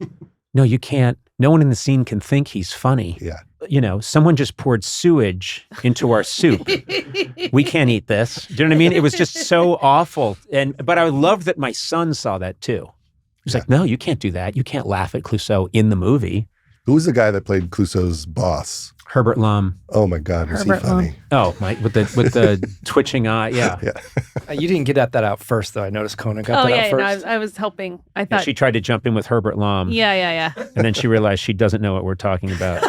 you can't, no one in the scene can think he's funny. Yeah. Someone just poured sewage into our soup. We can't eat this. Do you know what I mean? It was just so awful. But I loved that my son saw that too. He was like, no, you can't do that. You can't laugh at Clouseau in the movie. Who was the guy that played Clouseau's boss? Herbert Lom. Oh my God, was he funny? Oh my, with the twitching eye. Yeah. You didn't get that out first, though. I noticed Conan got that out first. No, I was helping. I And thought she tried to jump in with Herbert Lom. Yeah. And then she realized she doesn't know what we're talking about.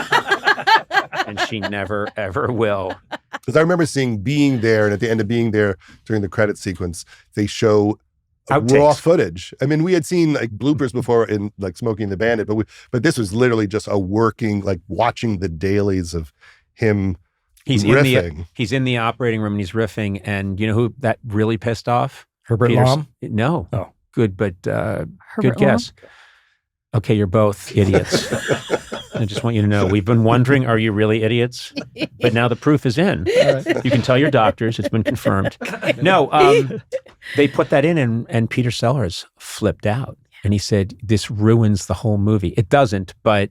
And she never, ever will. Because I remember being there, and at the end of being there during the credit sequence, they show raw footage. I mean, we had seen like bloopers before in like Smoking the Bandit, but this was literally just a working, like watching the dailies of him riffing. He's in the operating room and he's riffing. And you know who that really pissed off? Herbert Lom? No. Oh. Good, but good guess. Okay, you're both idiots. I just want you to know, we've been wondering, are you really idiots? But now the proof is in. You can tell your doctors, it's been confirmed. No, they put that in and Peter Sellers flipped out. And he said, this ruins the whole movie. It doesn't, but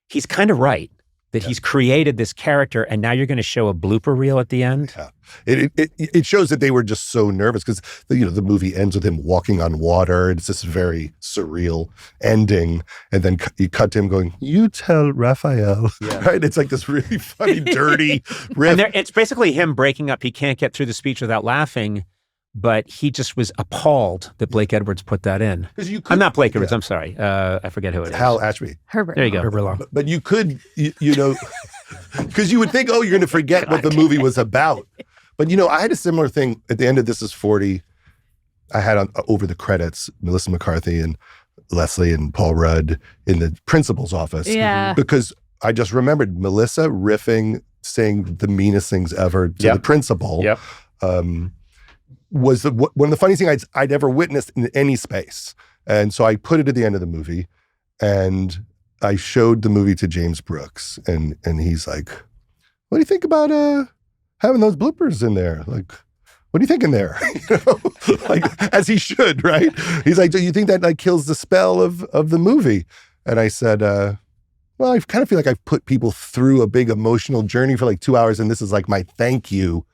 he's kind of right. That he's created this character, and now you're going to show a blooper reel at the end. Yeah, it shows that they were just so nervous because the movie ends with him walking on water. It's this very surreal ending, and then you cut to him going, "You tell Raphael," right? It's like this really funny, dirty riff. And it's basically him breaking up. He can't get through the speech without laughing. But he just was appalled that Blake Edwards put that in. I'm not Blake Edwards. I'm sorry. I forget who it is. Hal Ashby. Herbert. There you go. Herbert Lom. But you could, because you would think, you're going to forget what the movie was about. But I had a similar thing at the end of This Is 40. I had over the credits Melissa McCarthy and Leslie and Paul Rudd in the principal's office. Yeah. Because I just remembered Melissa riffing, saying the meanest things ever to the principal. Yep. Was one of the funniest things I'd ever witnessed in any space. And so I put it at the end of the movie, and I showed the movie to James Brooks, and he's like, what do you think about having those bloopers in there? Like, what do you think in there? Like, as he should, right? He's like, do you think that like kills the spell of the movie? And I said, well, I kind of feel like I've put people through a big emotional journey for like 2 hours, and this is like my thank you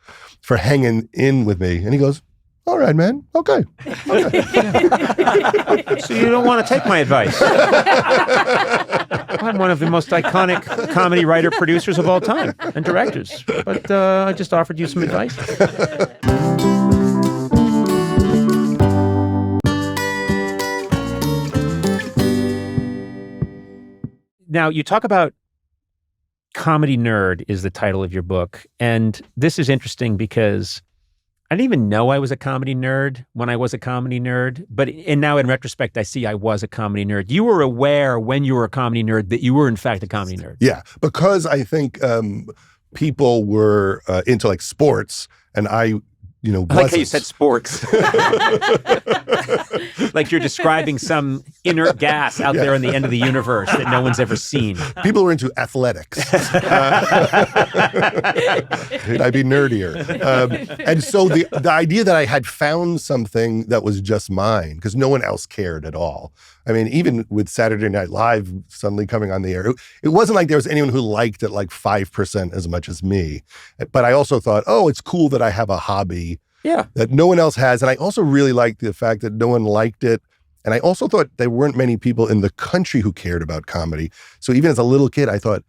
for hanging in with me. And he goes, all right, man. Okay. So you don't want to take my advice. I'm one of the most iconic comedy writer producers of all time and directors. But I just offered you some advice. Now, you talk about Comedy Nerd is the title of your book. And this is interesting because I didn't even know I was a comedy nerd when I was a comedy nerd. And now in retrospect, I see I was a comedy nerd. You were aware when you were a comedy nerd that you were in fact a comedy nerd. Yeah, because I think people were into like sports, and I like how you said sports. Like you're describing some inert gas out there in the end of the universe that no one's ever seen. People were into athletics. Could I be nerdier? And so the idea that I had found something that was just mine, because no one else cared at all. I mean, even with Saturday Night Live suddenly coming on the air, it wasn't like there was anyone who liked it like 5% as much as me. But I also thought, it's cool that I have a hobby that no one else has. And I also really liked the fact that no one liked it. And I also thought there weren't many people in the country who cared about comedy. So even as a little kid, I thought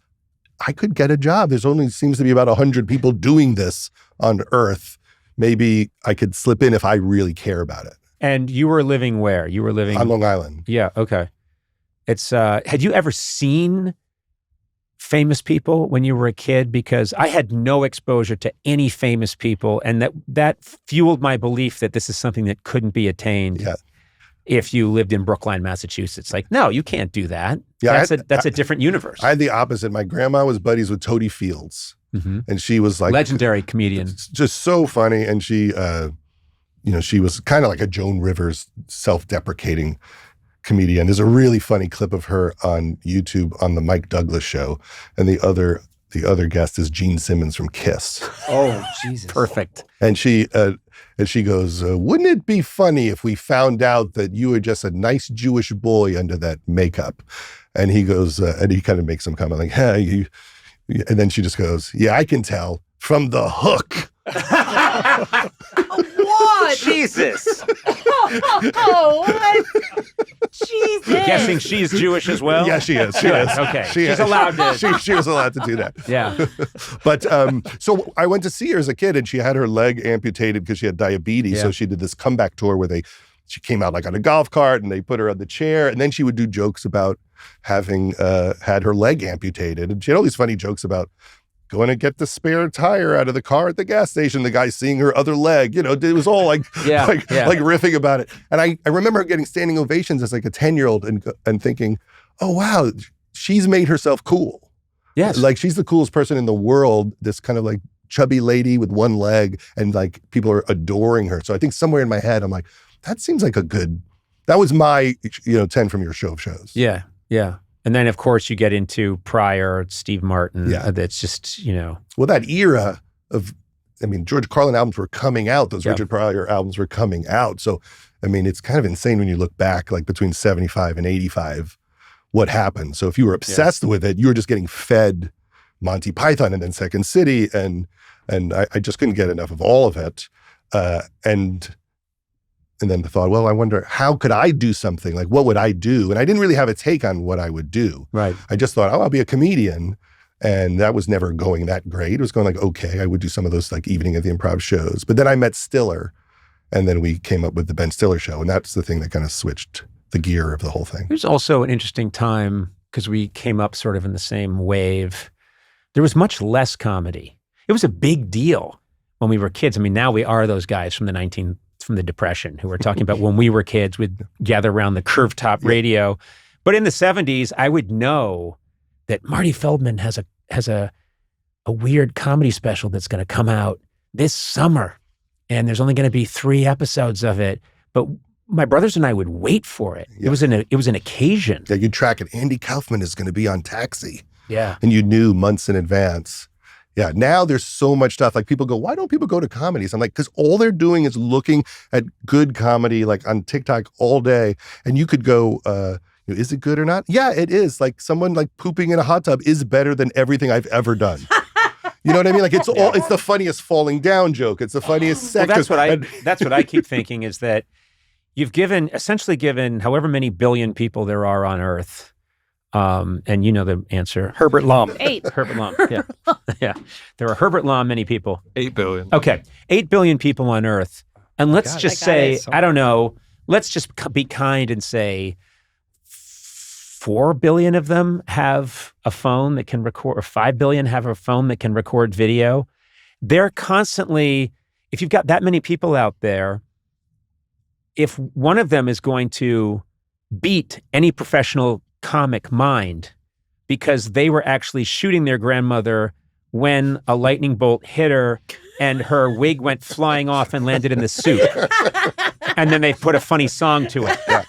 I could get a job. There's only seems to be about 100 people doing this on Earth. Maybe I could slip in if I really care about it. And you were living where? You were living on Long Island. Yeah, okay. It's had you ever seen famous people when you were a kid? Because I had no exposure to any famous people, and that fueled my belief that this is something that couldn't be attained if you lived in Brookline, Massachusetts. Like, no, you can't do that. Yeah, that's a different universe. I had the opposite. My grandma was buddies with Toady Fields, and she was like legendary comedian, just so funny, and she. She was kind of like a Joan Rivers self-deprecating comedian. There's a really funny clip of her on YouTube on the Mike Douglas show. And the other guest is Gene Simmons from Kiss. Oh, Jesus. Perfect. And she goes, wouldn't it be funny if we found out that you were just a nice Jewish boy under that makeup? And he goes, and he kind of makes some comment like, hey, and then she just goes, yeah, I can tell from the hook. What? Jesus. What? Jesus. Guessing she's Jewish as well? Yeah, she is. She Good. is. Okay. She She's is. allowed to. She was allowed to do that. Yeah. But so I went to see her as a kid, and she had her leg amputated because she had diabetes. Yeah. So she did this comeback tour where she came out like on a golf cart, and they put her on the chair, and then she would do jokes about having had her leg amputated, and she had all these funny jokes about going to get the spare tire out of the car at the gas station. The guy seeing her other leg, it was all like like riffing about it. And I remember getting standing ovations as like a 10-year-old and thinking, oh wow, she's made herself cool. Yes. Like she's the coolest person in the world, this kind of like chubby lady with one leg, and like people are adoring her. So I think somewhere in my head, I'm like, that seems like that was my, 10 from your show of shows. Yeah. Yeah. And then, of course, you get into Pryor, Steve Martin. Yeah. That's just, Well, that era of, George Carlin albums were coming out. Those Yep. Richard Pryor albums were coming out. So, it's kind of insane when you look back, like between 75 and 85, what happened. So if you were obsessed with it, you were just getting fed Monty Python and then Second City. And I just couldn't get enough of all of it. And then the thought, well, I wonder, how could I do something? Like, what would I do? And I didn't really have a take on what I would do. right. I just thought, I'll be a comedian. And that was never going that great. It was going like, okay, I would do some of those like evening at the Improv shows. But then I met Stiller, and then we came up with the Ben Stiller Show. And that's the thing that kind of switched the gear of the whole thing. It was also an interesting time because we came up sort of in the same wave. There was much less comedy. It was a big deal when we were kids. Now we are those guys from the Depression who were talking about when we were kids, we'd gather around the curved top radio. But in the 70s, I would know that Marty Feldman has a weird comedy special that's going to come out this summer. And there's only going to be 3 episodes of it. But my brothers and I would wait for it. Yeah. It was an occasion. Yeah, you'd track it. Andy Kaufman is going to be on Taxi. Yeah. And you knew months in advance. Yeah, now there's so much stuff. Like people go, why don't people go to comedies? I'm like, because all they're doing is looking at good comedy like on TikTok all day. And you could go, is it good or not? Yeah, it is. Like someone like pooping in a hot tub is better than everything I've ever done. You know what I mean? Like it's the funniest falling down joke. It's the funniest sex. Well, that's what I keep thinking is that you've essentially given however many billion people there are on Earth. And you know the answer. Herbert Lom. 8. Herbert Lom. Yeah. Yeah. There are Herbert Lom many people. 8 billion. Okay. 8 billion people on Earth. And let's just say, I don't know, let's just be kind and say 4 billion of them have a phone that can record, or 5 billion have a phone that can record video. They're constantly, if you've got that many people out there, if one of them is going to beat any professional comic mind because they were actually shooting their grandmother when a lightning bolt hit her and her wig went flying off and landed in the soup. And then they put a funny song to it. Yeah.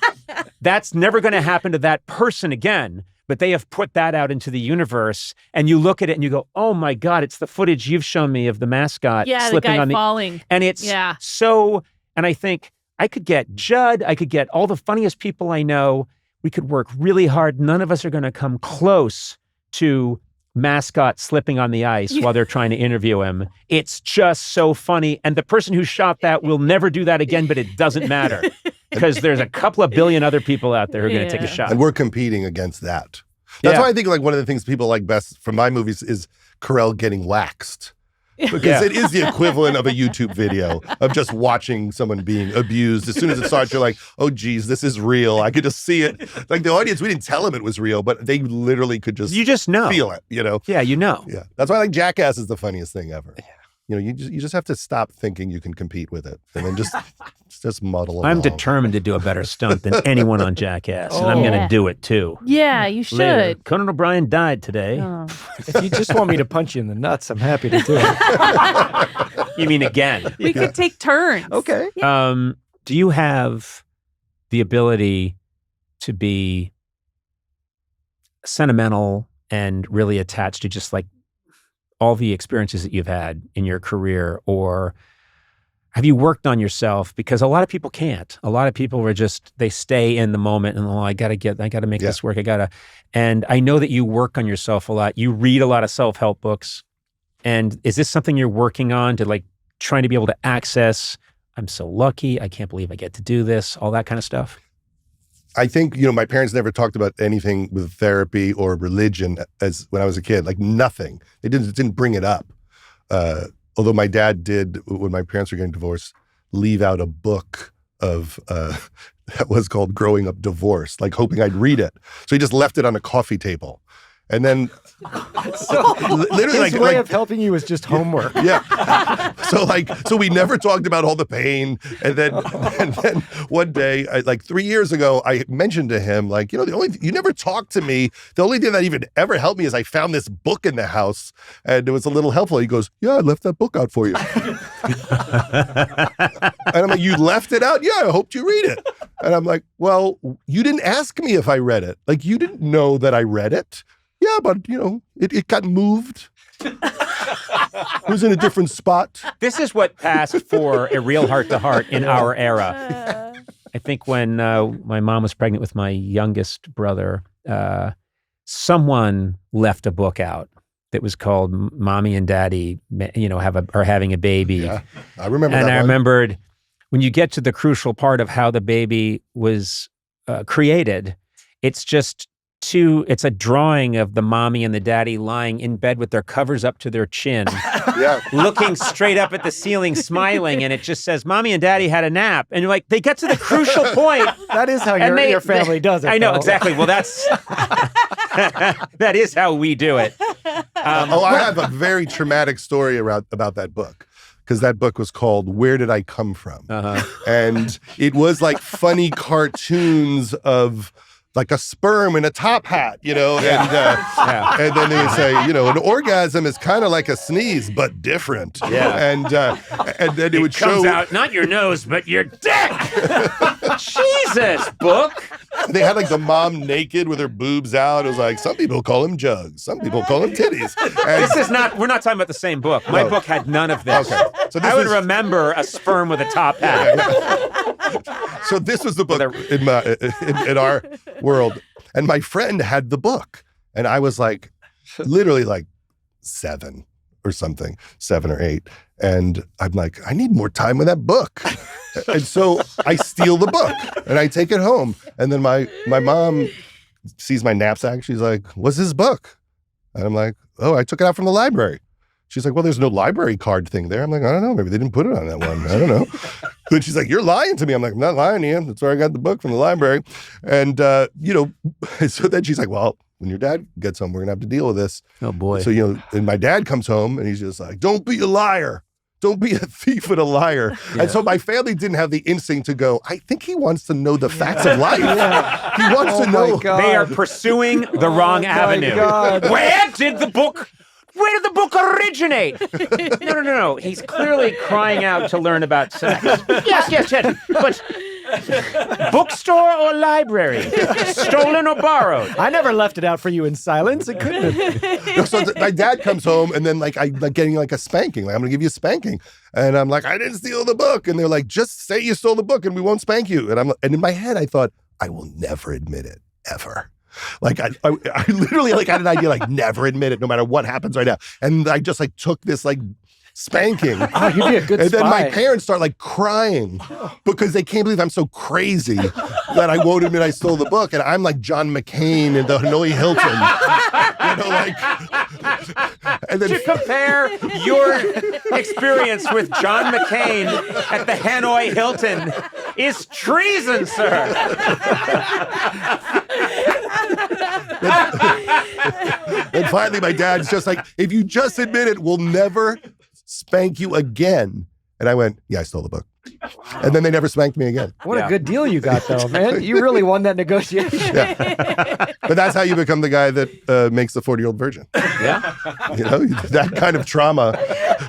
That's never going to happen to that person again, but they have put that out into the universe, and you look at it and you go, oh my God, it's the footage you've shown me of the mascot slipping the guy on falling. And it's so, and I think I could get Judd, I could get all the funniest people I know. We could work really hard. None of us are going to come close to mascot slipping on the ice while they're trying to interview him. It's just so funny. And the person who shot that will never do that again, but it doesn't matter because there's a couple of billion other people out there who are going to take a shot. And we're competing against that. That's why I think like one of the things people like best from my movies is Carell getting waxed. Because it is the equivalent of a YouTube video of just watching someone being abused. As soon as it starts, you're like, oh, geez, this is real. I could just see it. Like the audience, we didn't tell them it was real, but they literally could just know. Feel it, you know? Yeah, you know. Yeah. That's why like Jackass is the funniest thing ever. Yeah. You know, you just have to stop thinking you can compete with it and then just muddle along. I'm determined to do a better stunt than anyone on Jackass, and I'm going to do it too. Yeah, you should. Later. Conan O'Brien died today. Oh. If you just want me to punch you in the nuts, I'm happy to do it. You mean again? We could take turns. Okay. Do you have the ability to be sentimental and really attached to just like all the experiences that you've had in your career, or have you worked on yourself? Because a lot of people can't. A lot of people are just, they stay in the moment and, oh, I got to make this work. And I know that you work on yourself a lot. You read a lot of self-help books. And is this something you're working on to like trying to be able to access, I'm so lucky, I can't believe I get to do this, all that kind of stuff? I think, you know, my parents never talked about anything with therapy or religion as when I was a kid, like nothing. They didn't bring it up. Although my dad did, when my parents were getting divorced, leave out a book of that was called Growing Up Divorced, like hoping I'd read it. So he just left it on a coffee table. And then literally his way of helping you was just homework. Yeah. So we never talked about all the pain. And then one day, like 3 years ago, I mentioned to him, like, you know, you never talked to me. The only thing that even ever helped me is I found this book in the house and it was a little helpful. He goes, yeah, I left that book out for you. And I'm like, you left it out? Yeah, I hoped you read it. And I'm like, well, you didn't ask me if I read it. Like, you didn't know that I read it. Yeah, but, you know, it got moved. It was in a different spot. This is what passed for a real heart-to-heart in our era. I think when my mom was pregnant with my youngest brother, someone left a book out that was called Mommy and Daddy, you know, are having a baby. Yeah, I remember that. And I one. remembered when you get to the crucial part of how the baby was created, it's a drawing of the mommy and the daddy lying in bed with their covers up to their chin, looking straight up at the ceiling, smiling, and it just says, Mommy and Daddy had a nap. And you're like, they get to the crucial point. That is how your family does it. I know, though. exactly. Well, that is how we do it. I have a very traumatic story about that book. Because that book was called Where Did I Come From? And it was like funny cartoons of like a sperm in a top hat, you know, and then they would say, you know, an orgasm is kind of like a sneeze, but different. Yeah. And then it would comes show out not your nose, but your dick. Jesus, book. They had like the mom naked with her boobs out. It was like, some people call him jugs, some people call him titties. And we're not talking about the same book. My book had none of this. Okay. So I would remember a sperm with a top hat. So this was the book in our world. And my friend had the book. And I was like, literally like 7 or 8. And I'm like, I need more time with that book. And so I steal the book and I take it home. And then my mom sees my knapsack. She's like, what's this book? And I'm like, oh, I took it out from the library. She's like, well, there's no library card thing there. I'm like, I don't know. Maybe they didn't put it on that one. I don't know. Then she's like, you're lying to me. I'm like, I'm not lying to you. That's where I got the book from the library. And, you know, so then she's like, well, when your dad gets home, we're going to have to deal with this. Oh, boy. So, you know, and my dad comes home and he's just like, don't be a liar. Don't be a thief and a liar. Yeah. And so my family didn't have the instinct to go, I think he wants to know the facts of life. Yeah. He wants to know. They are pursuing the wrong avenue. Where did the book originate? No. He's clearly crying out to learn about sex. Yes. But bookstore or library? Stolen or borrowed? I never left it out for you in silence. It couldn't have. So my dad comes home and then like I like getting like a spanking. Like, I'm going to give you a spanking. And I'm like, I didn't steal the book. And they're like, just say you stole the book and we won't spank you. And in my head, I thought, I will never admit it, ever. Like I literally like had an idea, like never admit it, no matter what happens right now. And I just like took this like spanking. Oh, you'd be a good and spy. then my parents start like crying because they can't believe I'm so crazy that I won't admit I stole the book. And I'm like John McCain in the Hanoi Hilton. You know, like, and then to compare your experience with John McCain at the Hanoi Hilton is treason, sir. And finally, my dad's just like, if you just admit it, we'll never spank you again. And I went, yeah, I stole the book. And then they never spanked me again. What a good deal you got, though, man. You really won that negotiation. Yeah. But that's how you become the guy that makes the 40-year-old virgin. Yeah. You know, that kind of trauma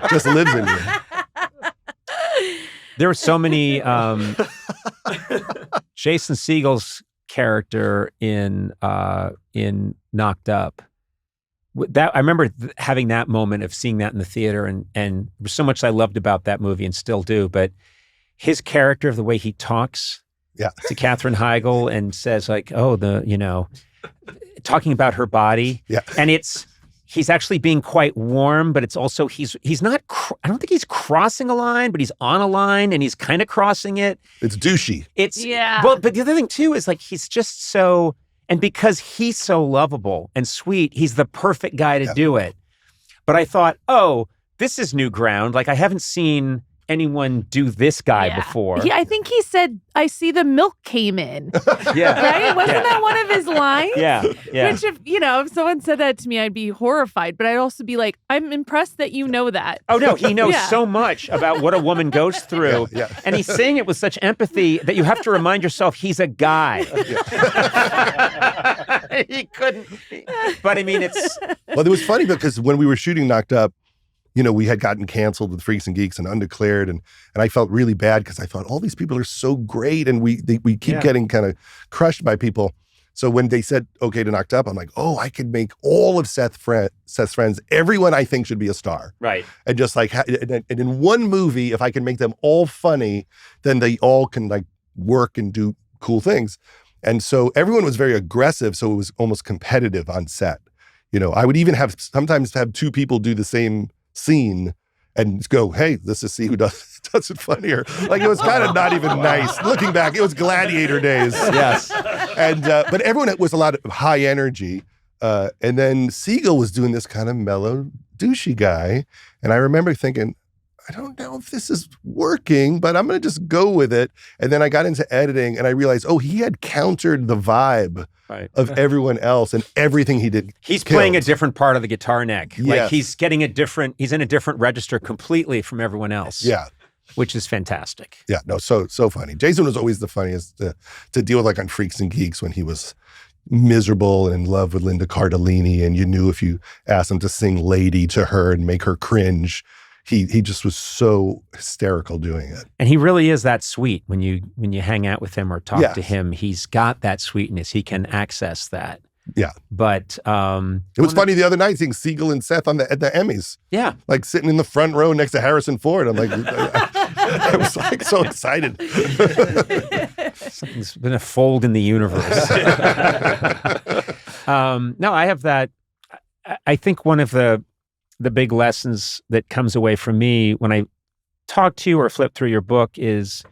just lives in you. There were so many Jason Segel's character in Knocked Up. That I remember having that moment of seeing that in the theater, and there was so much I loved about that movie and still do. But his character, the way he talks to Katherine Heigl and says like, talking about her body, and he's actually being quite warm, but it's also he's not. I don't think he's crossing a line, but he's on a line and he's kind of crossing it. It's douchey. Well, but the other thing too is like he's just so, and because he's so lovable and sweet, he's the perfect guy to do it. But I thought, oh, this is new ground. Like I haven't seen anyone do this guy before. I think he said, "I see the milk came in." Yeah. Right? Wasn't that one of his lines? Yeah. Which if someone said that to me, I'd be horrified. But I'd also be like, I'm impressed that you know that. Oh no, he knows so much about what a woman goes through. And he's saying it with such empathy that you have to remind yourself he's a guy. He couldn't. But I mean, Well, it was funny because when we were shooting Knocked Up, we had gotten canceled with Freaks and Geeks and Undeclared, and I felt really bad because I thought all these people are so great, and we keep getting kind of crushed by people. So when they said okay to Knocked Up, I'm like, oh, I could make all of Seth's friends, everyone I think should be a star, right? And just like, and in one movie, if I can make them all funny, then they all can like work and do cool things. And so everyone was very aggressive, so it was almost competitive on set. I would even sometimes have two people do the same scene and go, hey, let's just see who does it funnier. Like it was kind of not even nice. Looking back, it was gladiator days. Yes. And but everyone was a lot of high energy. And then Siegel was doing this kind of mellow, douchey guy. And I remember thinking, I don't know if this is working, but I'm going to just go with it. And then I got into editing and I realized, he had countered the vibe of everyone else, and everything he did. He's playing a different part of the guitar neck. Yes. Like he's in a different register completely from everyone else. Yeah. Which is fantastic. Yeah, no, so funny. Jason was always the funniest to deal with, like on Freaks and Geeks when he was miserable and in love with Linda Cardellini, and you knew if you asked him to sing Lady to her and make her cringe, he just was so hysterical doing it. And he really is that sweet when you hang out with him or talk to him. He's got that sweetness. He can access that. Yeah. But it was funny the other night seeing Siegel and Seth at the Emmys. Yeah. Like sitting in the front row next to Harrison Ford. I'm like, I was like so excited. Something's been a fold in the universe. No, I have that. I think one of the big lessons that comes away from me when I talk to you or flip through your book is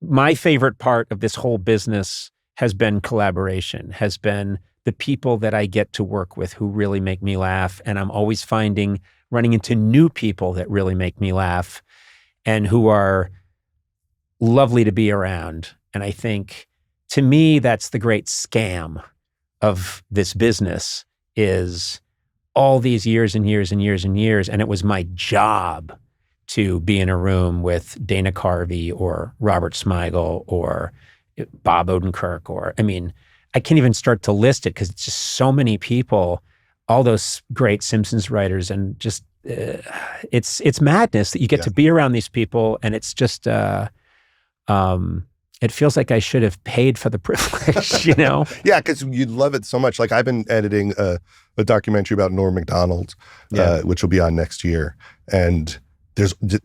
my favorite part of this whole business has been collaboration, has been the people that I get to work with who really make me laugh. And I'm always running into new people that really make me laugh and who are lovely to be around. And I think, to me, that's the great scam of this business is all these years and years and years and years. And it was my job to be in a room with Dana Carvey or Robert Smigel or Bob Odenkirk I can't even start to list it because it's just so many people, all those great Simpsons writers, and just it's madness that you get to be around these people, and it's just it feels like I should have paid for the privilege, Yeah, because you love it so much. Like I've been editing a documentary about Norm Macdonald, which will be on next year, and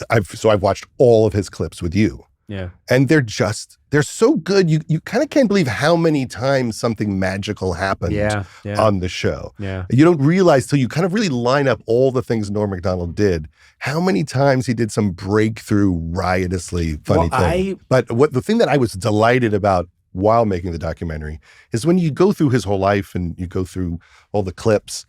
I've watched all of his clips with you. Yeah. And they're so good. You kind of can't believe how many times something magical happened on the show. Yeah. You don't realize till you kind of really line up all the things Norm Macdonald did, how many times he did some breakthrough, riotously funny thing. But the thing that I was delighted about while making the documentary is when you go through his whole life and you go through all the clips,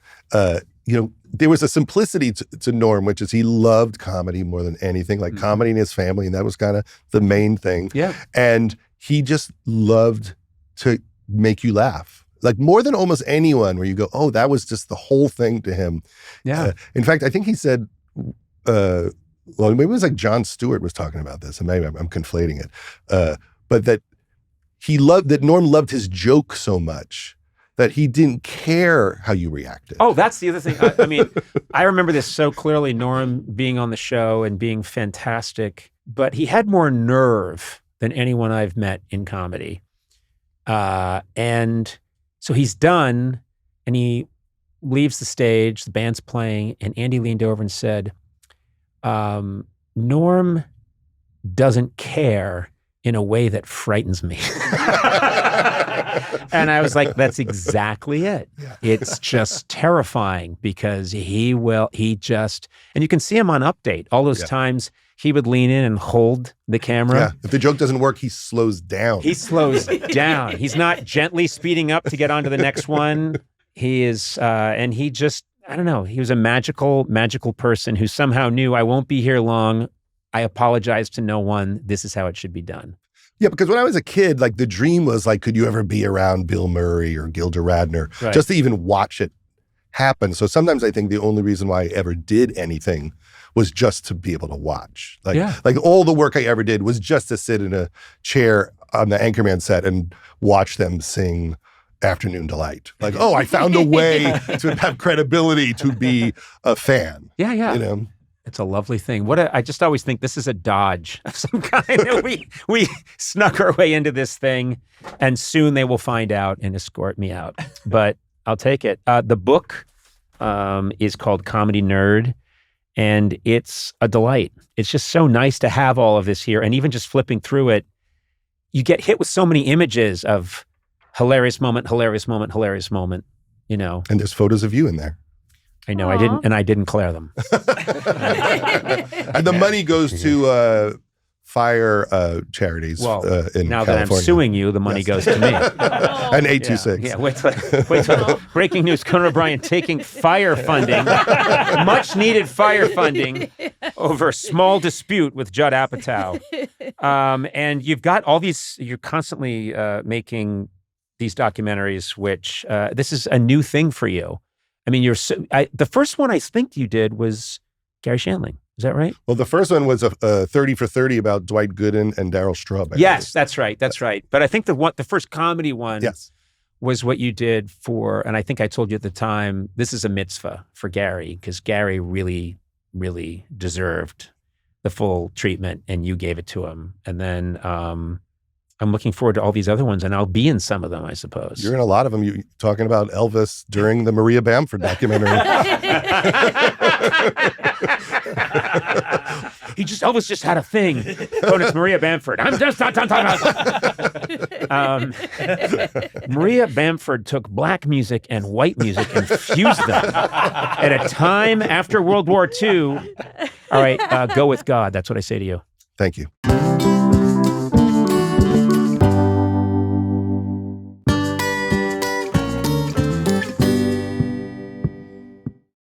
there was a simplicity to Norm, which is he loved comedy more than anything, like comedy in his family, and that was kind of the main thing. Yeah. And he just loved to make you laugh, like more than almost anyone, where you go, oh, that was just the whole thing to him. Yeah. In fact, I think he said, well, maybe it was like Jon Stewart was talking about this, and maybe I'm conflating it, but that Norm loved his joke so much that he didn't care how you reacted. Oh, that's the other thing. I mean, I remember this so clearly, Norm being on the show and being fantastic, but he had more nerve than anyone I've met in comedy. And so he's done, and he leaves the stage, the band's playing, and Andy leaned over and said, Norm doesn't care in a way that frightens me. And I was like, that's exactly it. Yeah. It's just terrifying because and you can see him on Update. All those times he would lean in and hold the camera. Yeah. If the joke doesn't work, he slows down. He slows down. He's not gently speeding up to get on to the next one. He is, and he just, I don't know, he was a magical person who somehow knew, I won't be here long. I apologize to no one. This is how it should be done. Yeah, because when I was a kid, like the dream was like, could you ever be around Bill Murray or Gilda Radner, just to even watch it happen? So sometimes I think the only reason why I ever did anything was just to be able to watch. Like all the work I ever did was just to sit in a chair on the Anchorman set and watch them sing Afternoon Delight. Like, oh, I found a way to have credibility to be a fan. Yeah. You know? It's a lovely thing. I just always think this is a dodge of some kind. we snuck our way into this thing, and soon they will find out and escort me out. But I'll take it. The book is called Comedy Nerd, and it's a delight. It's just so nice to have all of this here. And even just flipping through it, you get hit with so many images of hilarious moment, you know. And there's photos of you in there. I know. I didn't clear them. And the money goes to fire charities well, in now California. that I'm suing you, the money goes to me. And 826. Yeah, wait till breaking news, Conan O'Brien taking fire funding, much needed fire funding over small dispute with Judd Apatow. And you've got all these, you're constantly making these documentaries, which this is a new thing for you. I mean, the first one I think you did was Gary Shandling. Is that right? Well, the first one was a 30 for 30 about Dwight Gooden and Daryl Straub. Yes, that's right. But I think the first comedy one was what you did for, and I think I told you at the time, this is a mitzvah for Gary, because Gary really, really deserved the full treatment, and you gave it to him. And then I'm looking forward to all these other ones, and I'll be in some of them, I suppose. You're in a lot of them. You're talking about Elvis during the Maria Bamford documentary. Elvis just had a thing. Oh, it's Maria Bamford. I'm just talking about. Maria Bamford took black music and white music and fused them at a time after World War II. All right, go with God. That's what I say to you. Thank you.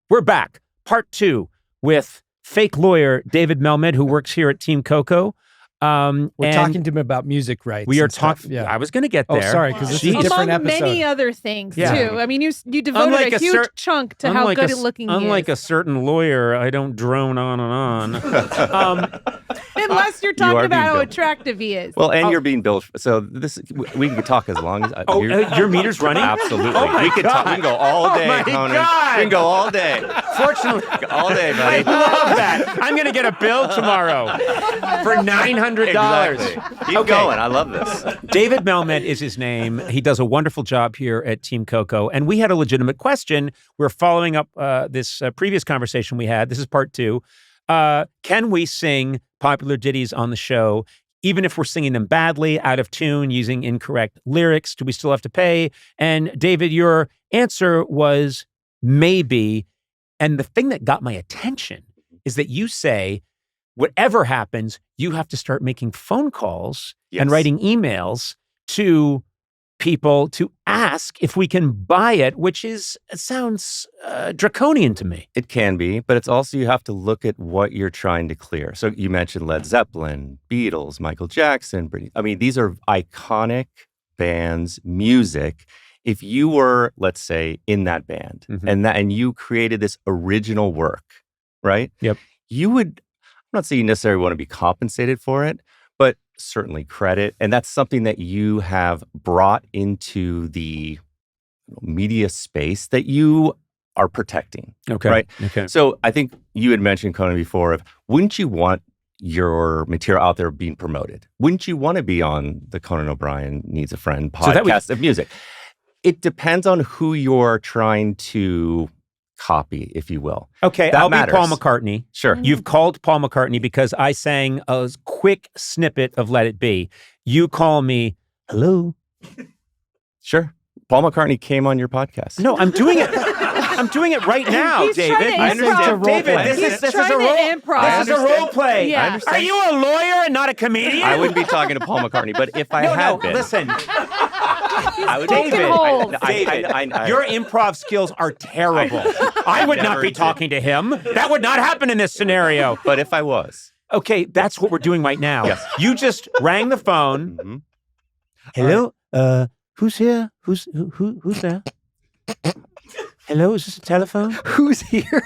We're back. Part 2 with fake lawyer David Melmed, who works here at Team Coco. We're talking to him about music rights. We are talking. Yeah. I was going to get there. Oh, sorry, because this is a different Among episode. many other things, too. I mean, you devoted a huge chunk to how good looking he is. Unlike a certain lawyer, I don't drone on and on. Unless you're talking about how attractive he is. Well, and you're being billed. So we can talk as long as. Your meter's running? Absolutely. Oh my God. We can go all day, Conan. God. We can go all day. Fortunately, all day, buddy. I love that. I'm going to get a bill tomorrow for $900. Exactly. Keep going. I love this. David Melmed is his name. He does a wonderful job here at Team Coco. And we had a legitimate question. We're following up this previous conversation we had. This is part 2. Can we sing popular ditties on the show, even if we're singing them badly, out of tune, using incorrect lyrics? Do we still have to pay? And David, your answer was maybe. And the thing that got my attention is that you say, whatever happens, you have to start making phone calls and writing emails to people to ask if we can buy it, which sounds draconian to me. It can be, but it's also you have to look at what you're trying to clear. So you mentioned Led Zeppelin, Beatles, Michael Jackson, Britney. I mean, these are iconic bands, music. If you were, let's say, in that band and you created this original work, right? Yep. You would, I'm not saying you necessarily want to be compensated for it, but certainly credit. And that's something that you have brought into the media space that you are protecting. Okay. Right? Okay. So I think you had mentioned, Conan, before, wouldn't you want your material out there being promoted? Wouldn't you want to be on the Conan O'Brien Needs a Friend podcast of music? It depends on who you're trying to copy, if you will. Okay, I'll be Paul McCartney. Sure. You've called Paul McCartney because I sang a quick snippet of Let It Be. You call me, hello, Sure. Paul McCartney came on your podcast. No, I'm doing it. I'm doing it right now, He's David. trying to I understand. improv. David, He's this is a trying to role. improv. This is a role play. Yeah. I understand. Are you a lawyer and not a comedian? I wouldn't be talking to Paul McCartney, but if I had been, listen. I would David, I- your improv skills are terrible. I would not never be did. talking to him. That would not happen in this scenario. But if I was, Okay, that's what we're doing right now. Yes. You just rang the phone. Mhm. Hello, who's here? Who's there? Hello, is this a telephone? Who's here?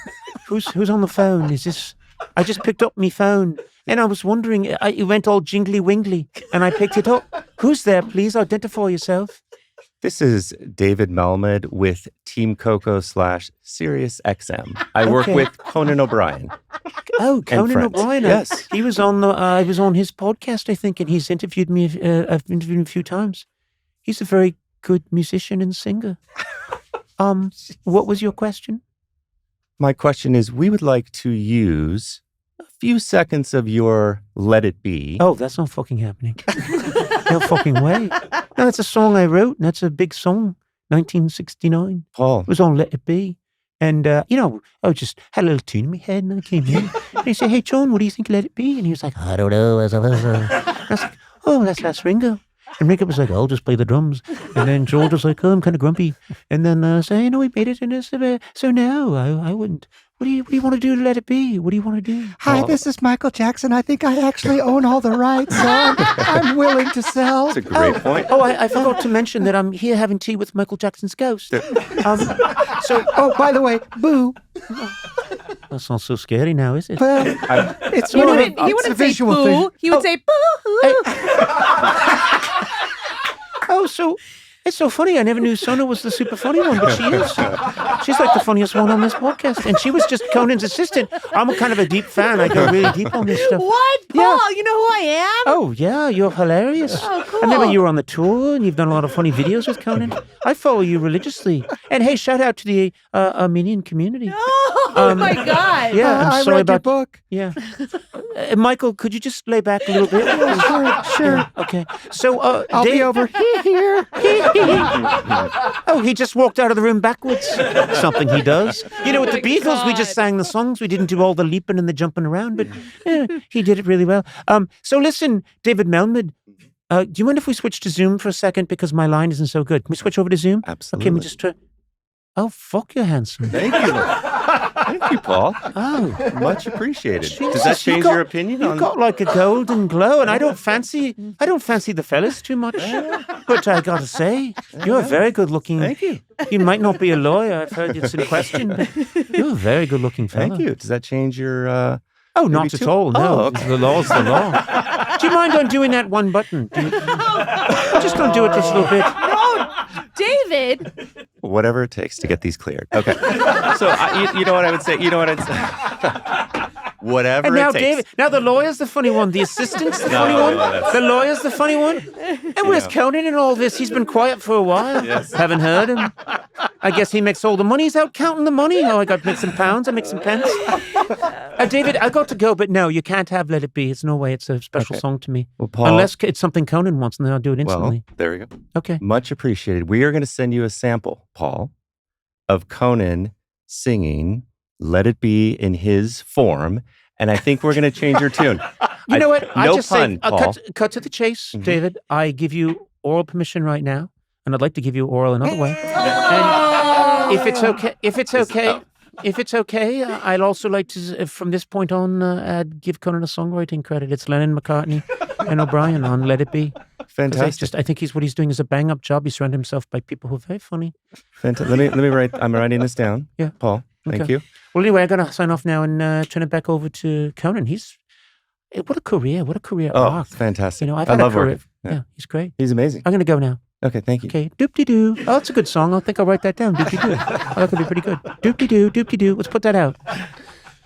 Who's on the phone? Is this? I just picked up my phone and I was wondering. It went all jingly wingly, and I picked it up. Who's there? Please identify yourself. This is David Melmed with Team Coco / Sirius XM. I work Okay. with Conan O'Brien. Oh, Conan friends. O'Brien. Yes. He was on I was on his podcast, I think, and he's interviewed me. I've interviewed him a few times. He's a very good musician and singer. What was your question? My question is, we would like to use a few seconds of your Let It Be. Oh, that's not fucking happening. No fucking way. No, that's a song I wrote, and that's a big song, 1969. Paul. It was on Let It Be. And, I just had a little tune in my head, and I came in. And he said, hey, John, what do you think of Let It Be? And he was like, I don't know. And I was like, oh, that's Ringo. And Ringo was like, I'll just play the drums. And then George was like, oh, I'm kind of grumpy. And then we made it. And so now I wouldn't. What do you want to do to Let It Be? What do you want to do? Hi, this is Michael Jackson. I think I actually own all the rights, so I'm willing to sell. That's a great point. Oh, I forgot to mention that I'm here having tea with Michael Jackson's ghost. Oh, by the way, boo. That's not so scary now, is it? Well, it's He more of wouldn't, a, he it's a wouldn't say visual boo. thing. He would say boo. Oh, so it's so funny. I never knew Sona was the super funny one, but she is. She's like the funniest one on this podcast. And she was just Conan's assistant. I'm a kind of a deep fan. I go really deep on this stuff. What? Paul, you know who I am? Oh, yeah, you're hilarious. Oh, cool. I remember you were on the tour and you've done a lot of funny videos with Conan. I follow you religiously. And hey, shout out to the Armenian community. Oh, my God. Yeah, I'm I sorry read your about book. Yeah. Michael, could you just lay back a little bit? Sure. Okay. So, I'll be over here. Oh, he just walked out of the room backwards. Something he does. You know, with the Beatles, we just God. sang the songs. We didn't do all the leaping and the jumping around, but he did it really well. So listen, David Melmed, do you mind if we switch to Zoom for a second? Because my line isn't so good. Can we switch over to Zoom? Absolutely. Okay, let me just try. Oh, fuck, you're handsome. Thank you. Thank you, Paul. Oh. Much appreciated. Jesus, Does that change your opinion You've on got like a golden glow, and I don't fancy the fellas too much. But I gotta say, you're very good looking. Thank you. You might not be a lawyer. I've heard it's in question, but you're a very good looking fella. Thank you. Does that change your Oh, not maybe at two? all. No, Oh, okay. the law's the law. Do you mind undoing that one button? Just undo it just a little bit. David. whatever it takes to get these cleared? Okay. So you know what I would say? You know what I'd say? Whatever And now it takes. David, now the lawyer's the funny one, the assistant's the funny one, the lawyer's the funny one. And where's Conan in all this? He's been quiet for a while. Yes. Haven't heard him. I guess he makes all the money. He's out counting the money. Oh, I got to make some pounds. I make some pence. David, I got to go, but no, you can't have Let It Be. It's no way. It's a special song to me. Well, Paul, Unless it's something Conan wants, and then I'll do it instantly. well, there we go. Okay. Much appreciated. We are going to send you a sample, Paul, of Conan singing Let It Be in his form. And I think we're going to change your tune. You know what? No I just pun, say, Paul. cut to the chase, Mhm. David. I give you oral permission right now, and I'd like to give you oral another way. And if it's okay, I'd also like to, from this point on, give Conan a songwriting credit. It's Lennon, McCartney, and O'Brien on Let It Be. 'Cause Fantastic. I think what he's doing is a bang-up job. He's surrounded himself by people who are very funny. Let me write. I'm writing this down. Yeah. Paul, thank Okay. you. Well, anyway, I got to sign off now and turn it back over to Conan. What a career Oh, arc. it's fantastic. You know, I've I had love a career. working. Yeah, he's great. He's amazing. I'm going to go now. Okay, thank you. Okay, doop-de-doo. Oh, that's a good song. I think I'll write that down. Doop-de-doo. Oh, that could be pretty good. Doop-de-doo, doop-de-doo. Let's put that out.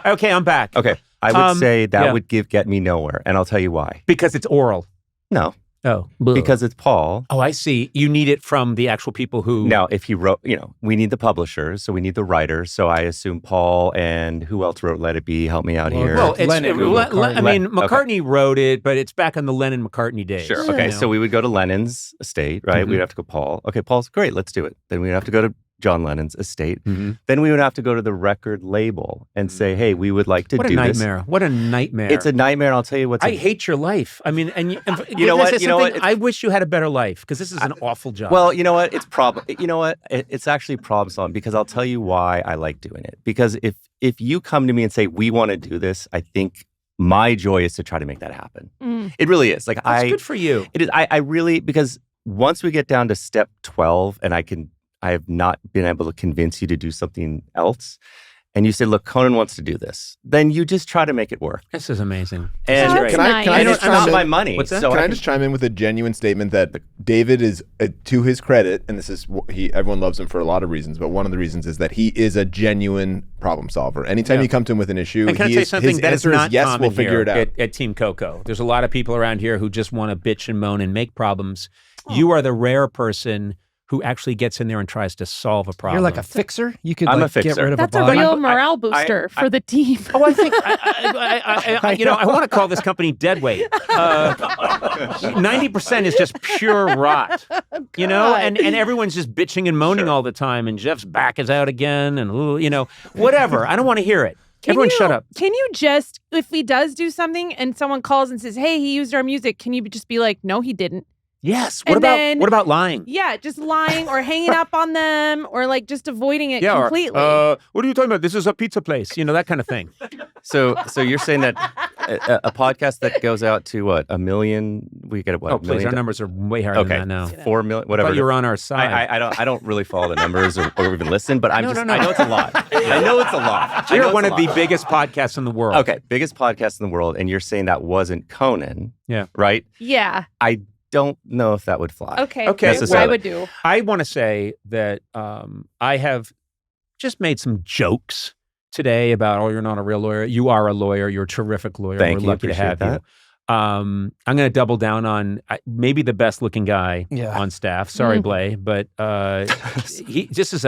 Okay, I'm back. Okay, I would say that yeah. would get me nowhere, and I'll tell you why. Because it's oral. No, Oh, because it's Paul. Oh, I see. You need it from the actual people who. Now, if he wrote, we need the publishers, so we need the writers. So I assume Paul and who else wrote Let It Be? Help me out here. Well, McCartney. McCartney wrote it, but it's back on the Lennon-McCartney days. Sure. Okay, so we would go to Lennon's estate, right? We'd have to go Paul. Okay, Paul's great. Let's do it. Then we'd have to go to John Lennon's estate. Then we would have to go to the record label and say, hey, we would like to do this. What a nightmare. What a nightmare. It's a nightmare, and I'll tell you what's... I hate your life. I mean, and you know what? I wish you had a better life, because this is an awful job. Well, you know what? It's actually problem solving, because I'll tell you why I like doing it. Because if you come to me and say, we want to do this, I think my joy is to try to make that happen. It really is. Like, That's good for you. It is. I really, because once we get down to step 12 and I have not been able to convince you to do something else, and you say, look, Conan wants to do this, then you just try to make it work. This is amazing. And That's nice. can I just chime my money? What's that? So Can I just chime in with a genuine statement that David is, to his credit, and this is everyone loves him for a lot of reasons, but one of the reasons is that he is a genuine problem solver. Anytime you come to him with an issue, and can I say something his that is answer not is yes, common we'll figure here it out. at Team Coco? There's a lot of people around here who just want to bitch and moan and make problems. You are the rare person who actually gets in there and tries to solve a problem. You're like a fixer. You could I'm a get fixer. rid of That's a a body. real morale booster for the team. Oh, I think I want to call this company deadweight. 90% is just pure rot, and everyone's just bitching and moaning all the time. And Jeff's back is out again, and whatever. I don't want to hear it. Everyone, shut up. Can you just, if he does do something and someone calls and says, "Hey, he used our music," can you just be like, "No, he didn't"? Yes. And What about lying? Yeah, just lying or hanging up on them or like just avoiding it completely. What are you talking about? This is a pizza place. That kind of thing. So you're saying that a podcast that goes out to what, 1 million? We get what? Oh, please! Our numbers are way higher than that now. 4 million, whatever. I thought you were on our side. I don't really follow the numbers or even listen, but I know it's a lot. I know it's a lot. You're one of the biggest podcasts in the world. Okay, biggest podcast in the world, and you're saying that wasn't Conan? Yeah. Right. Yeah. I don't know if that would fly. Okay. Well, I would do. I want to say that I have just made some jokes today about, oh, you're not a real lawyer. You are a lawyer. You're a terrific lawyer. Thank We're you. lucky to have Appreciate you. I'm going to double down on maybe the best looking guy on staff. Sorry, Blay, but he just is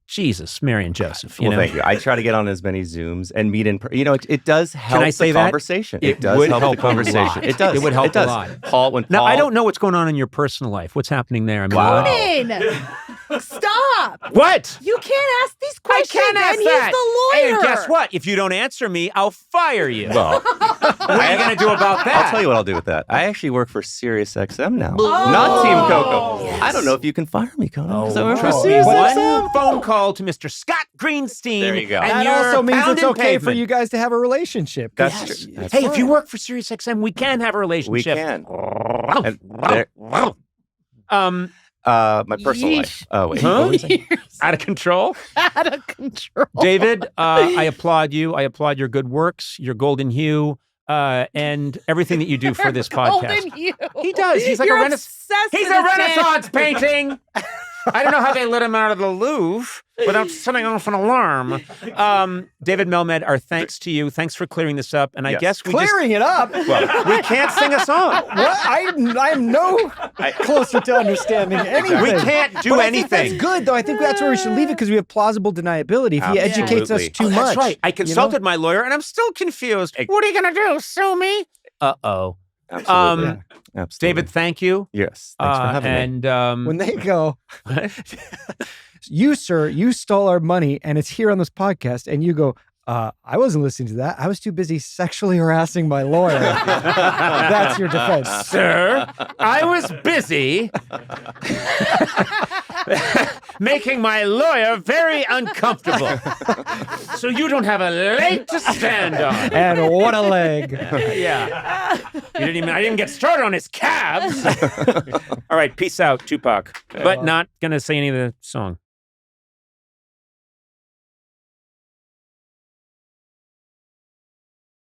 Jesus, Mary and Joseph. Well, thank you. I try to get on as many Zooms and meet in. It does help. Can I say the conversation. It does would help the help a conversation. lot. It does. It would help it does. a lot. Paul, Now, I don't know what's going on in your personal life. What's happening there? Conan, stop! What? You can't ask these questions. I can't ask and that. He's the lawyer. And guess what? If you don't answer me, I'll fire you. Well, what are you going to do about that? I'll tell you what I'll do with that. I actually work for Sirius XM now, not Team Coco. Yes. I don't know if you can fire me, Conan. Trust me. One phone call to Mr. Scott Greenstein. There you go. And That also means it's okay for pavement. you guys to have a relationship. That's true. That's Hey, right. if you work for Sirius XM, we can have a we relationship. can. And my personal life. Oh wait. Huh? What was I- Out of control? Out of control. David, I applaud you. I applaud your good works, your golden hue, and everything that you do for this podcast. Golden hue. He does. He's like You're a Renaissance. obsessed He's with a his man. Renaissance painting. I don't know how they let him out of the Louvre without setting off an alarm. David Melmed, our thanks to you. Thanks for clearing this up. And I Yes. guess we Clearing it up. we can't sing a song. What? I'm no closer to understanding anything. We can't do But I anything. think that's good, though. I think that's where we should leave it because we have plausible deniability. If he educates us Absolutely. too much. That's right. I consulted my lawyer, and I'm still confused. What are you going to do? Sue me? Uh-oh. Absolutely. Absolutely. David, thank you. Yes. Thanks for having me. And When they go, you, sir, you stole our money and it's here on this podcast, and you go, I wasn't listening to that. I was too busy sexually harassing my lawyer. That's your defense. Sir, I was busy making my lawyer very uncomfortable. So you don't have a leg to stand on. And what a leg. Yeah. I didn't get started on his calves. All right, peace out, Tupac. But not going to say any of the song.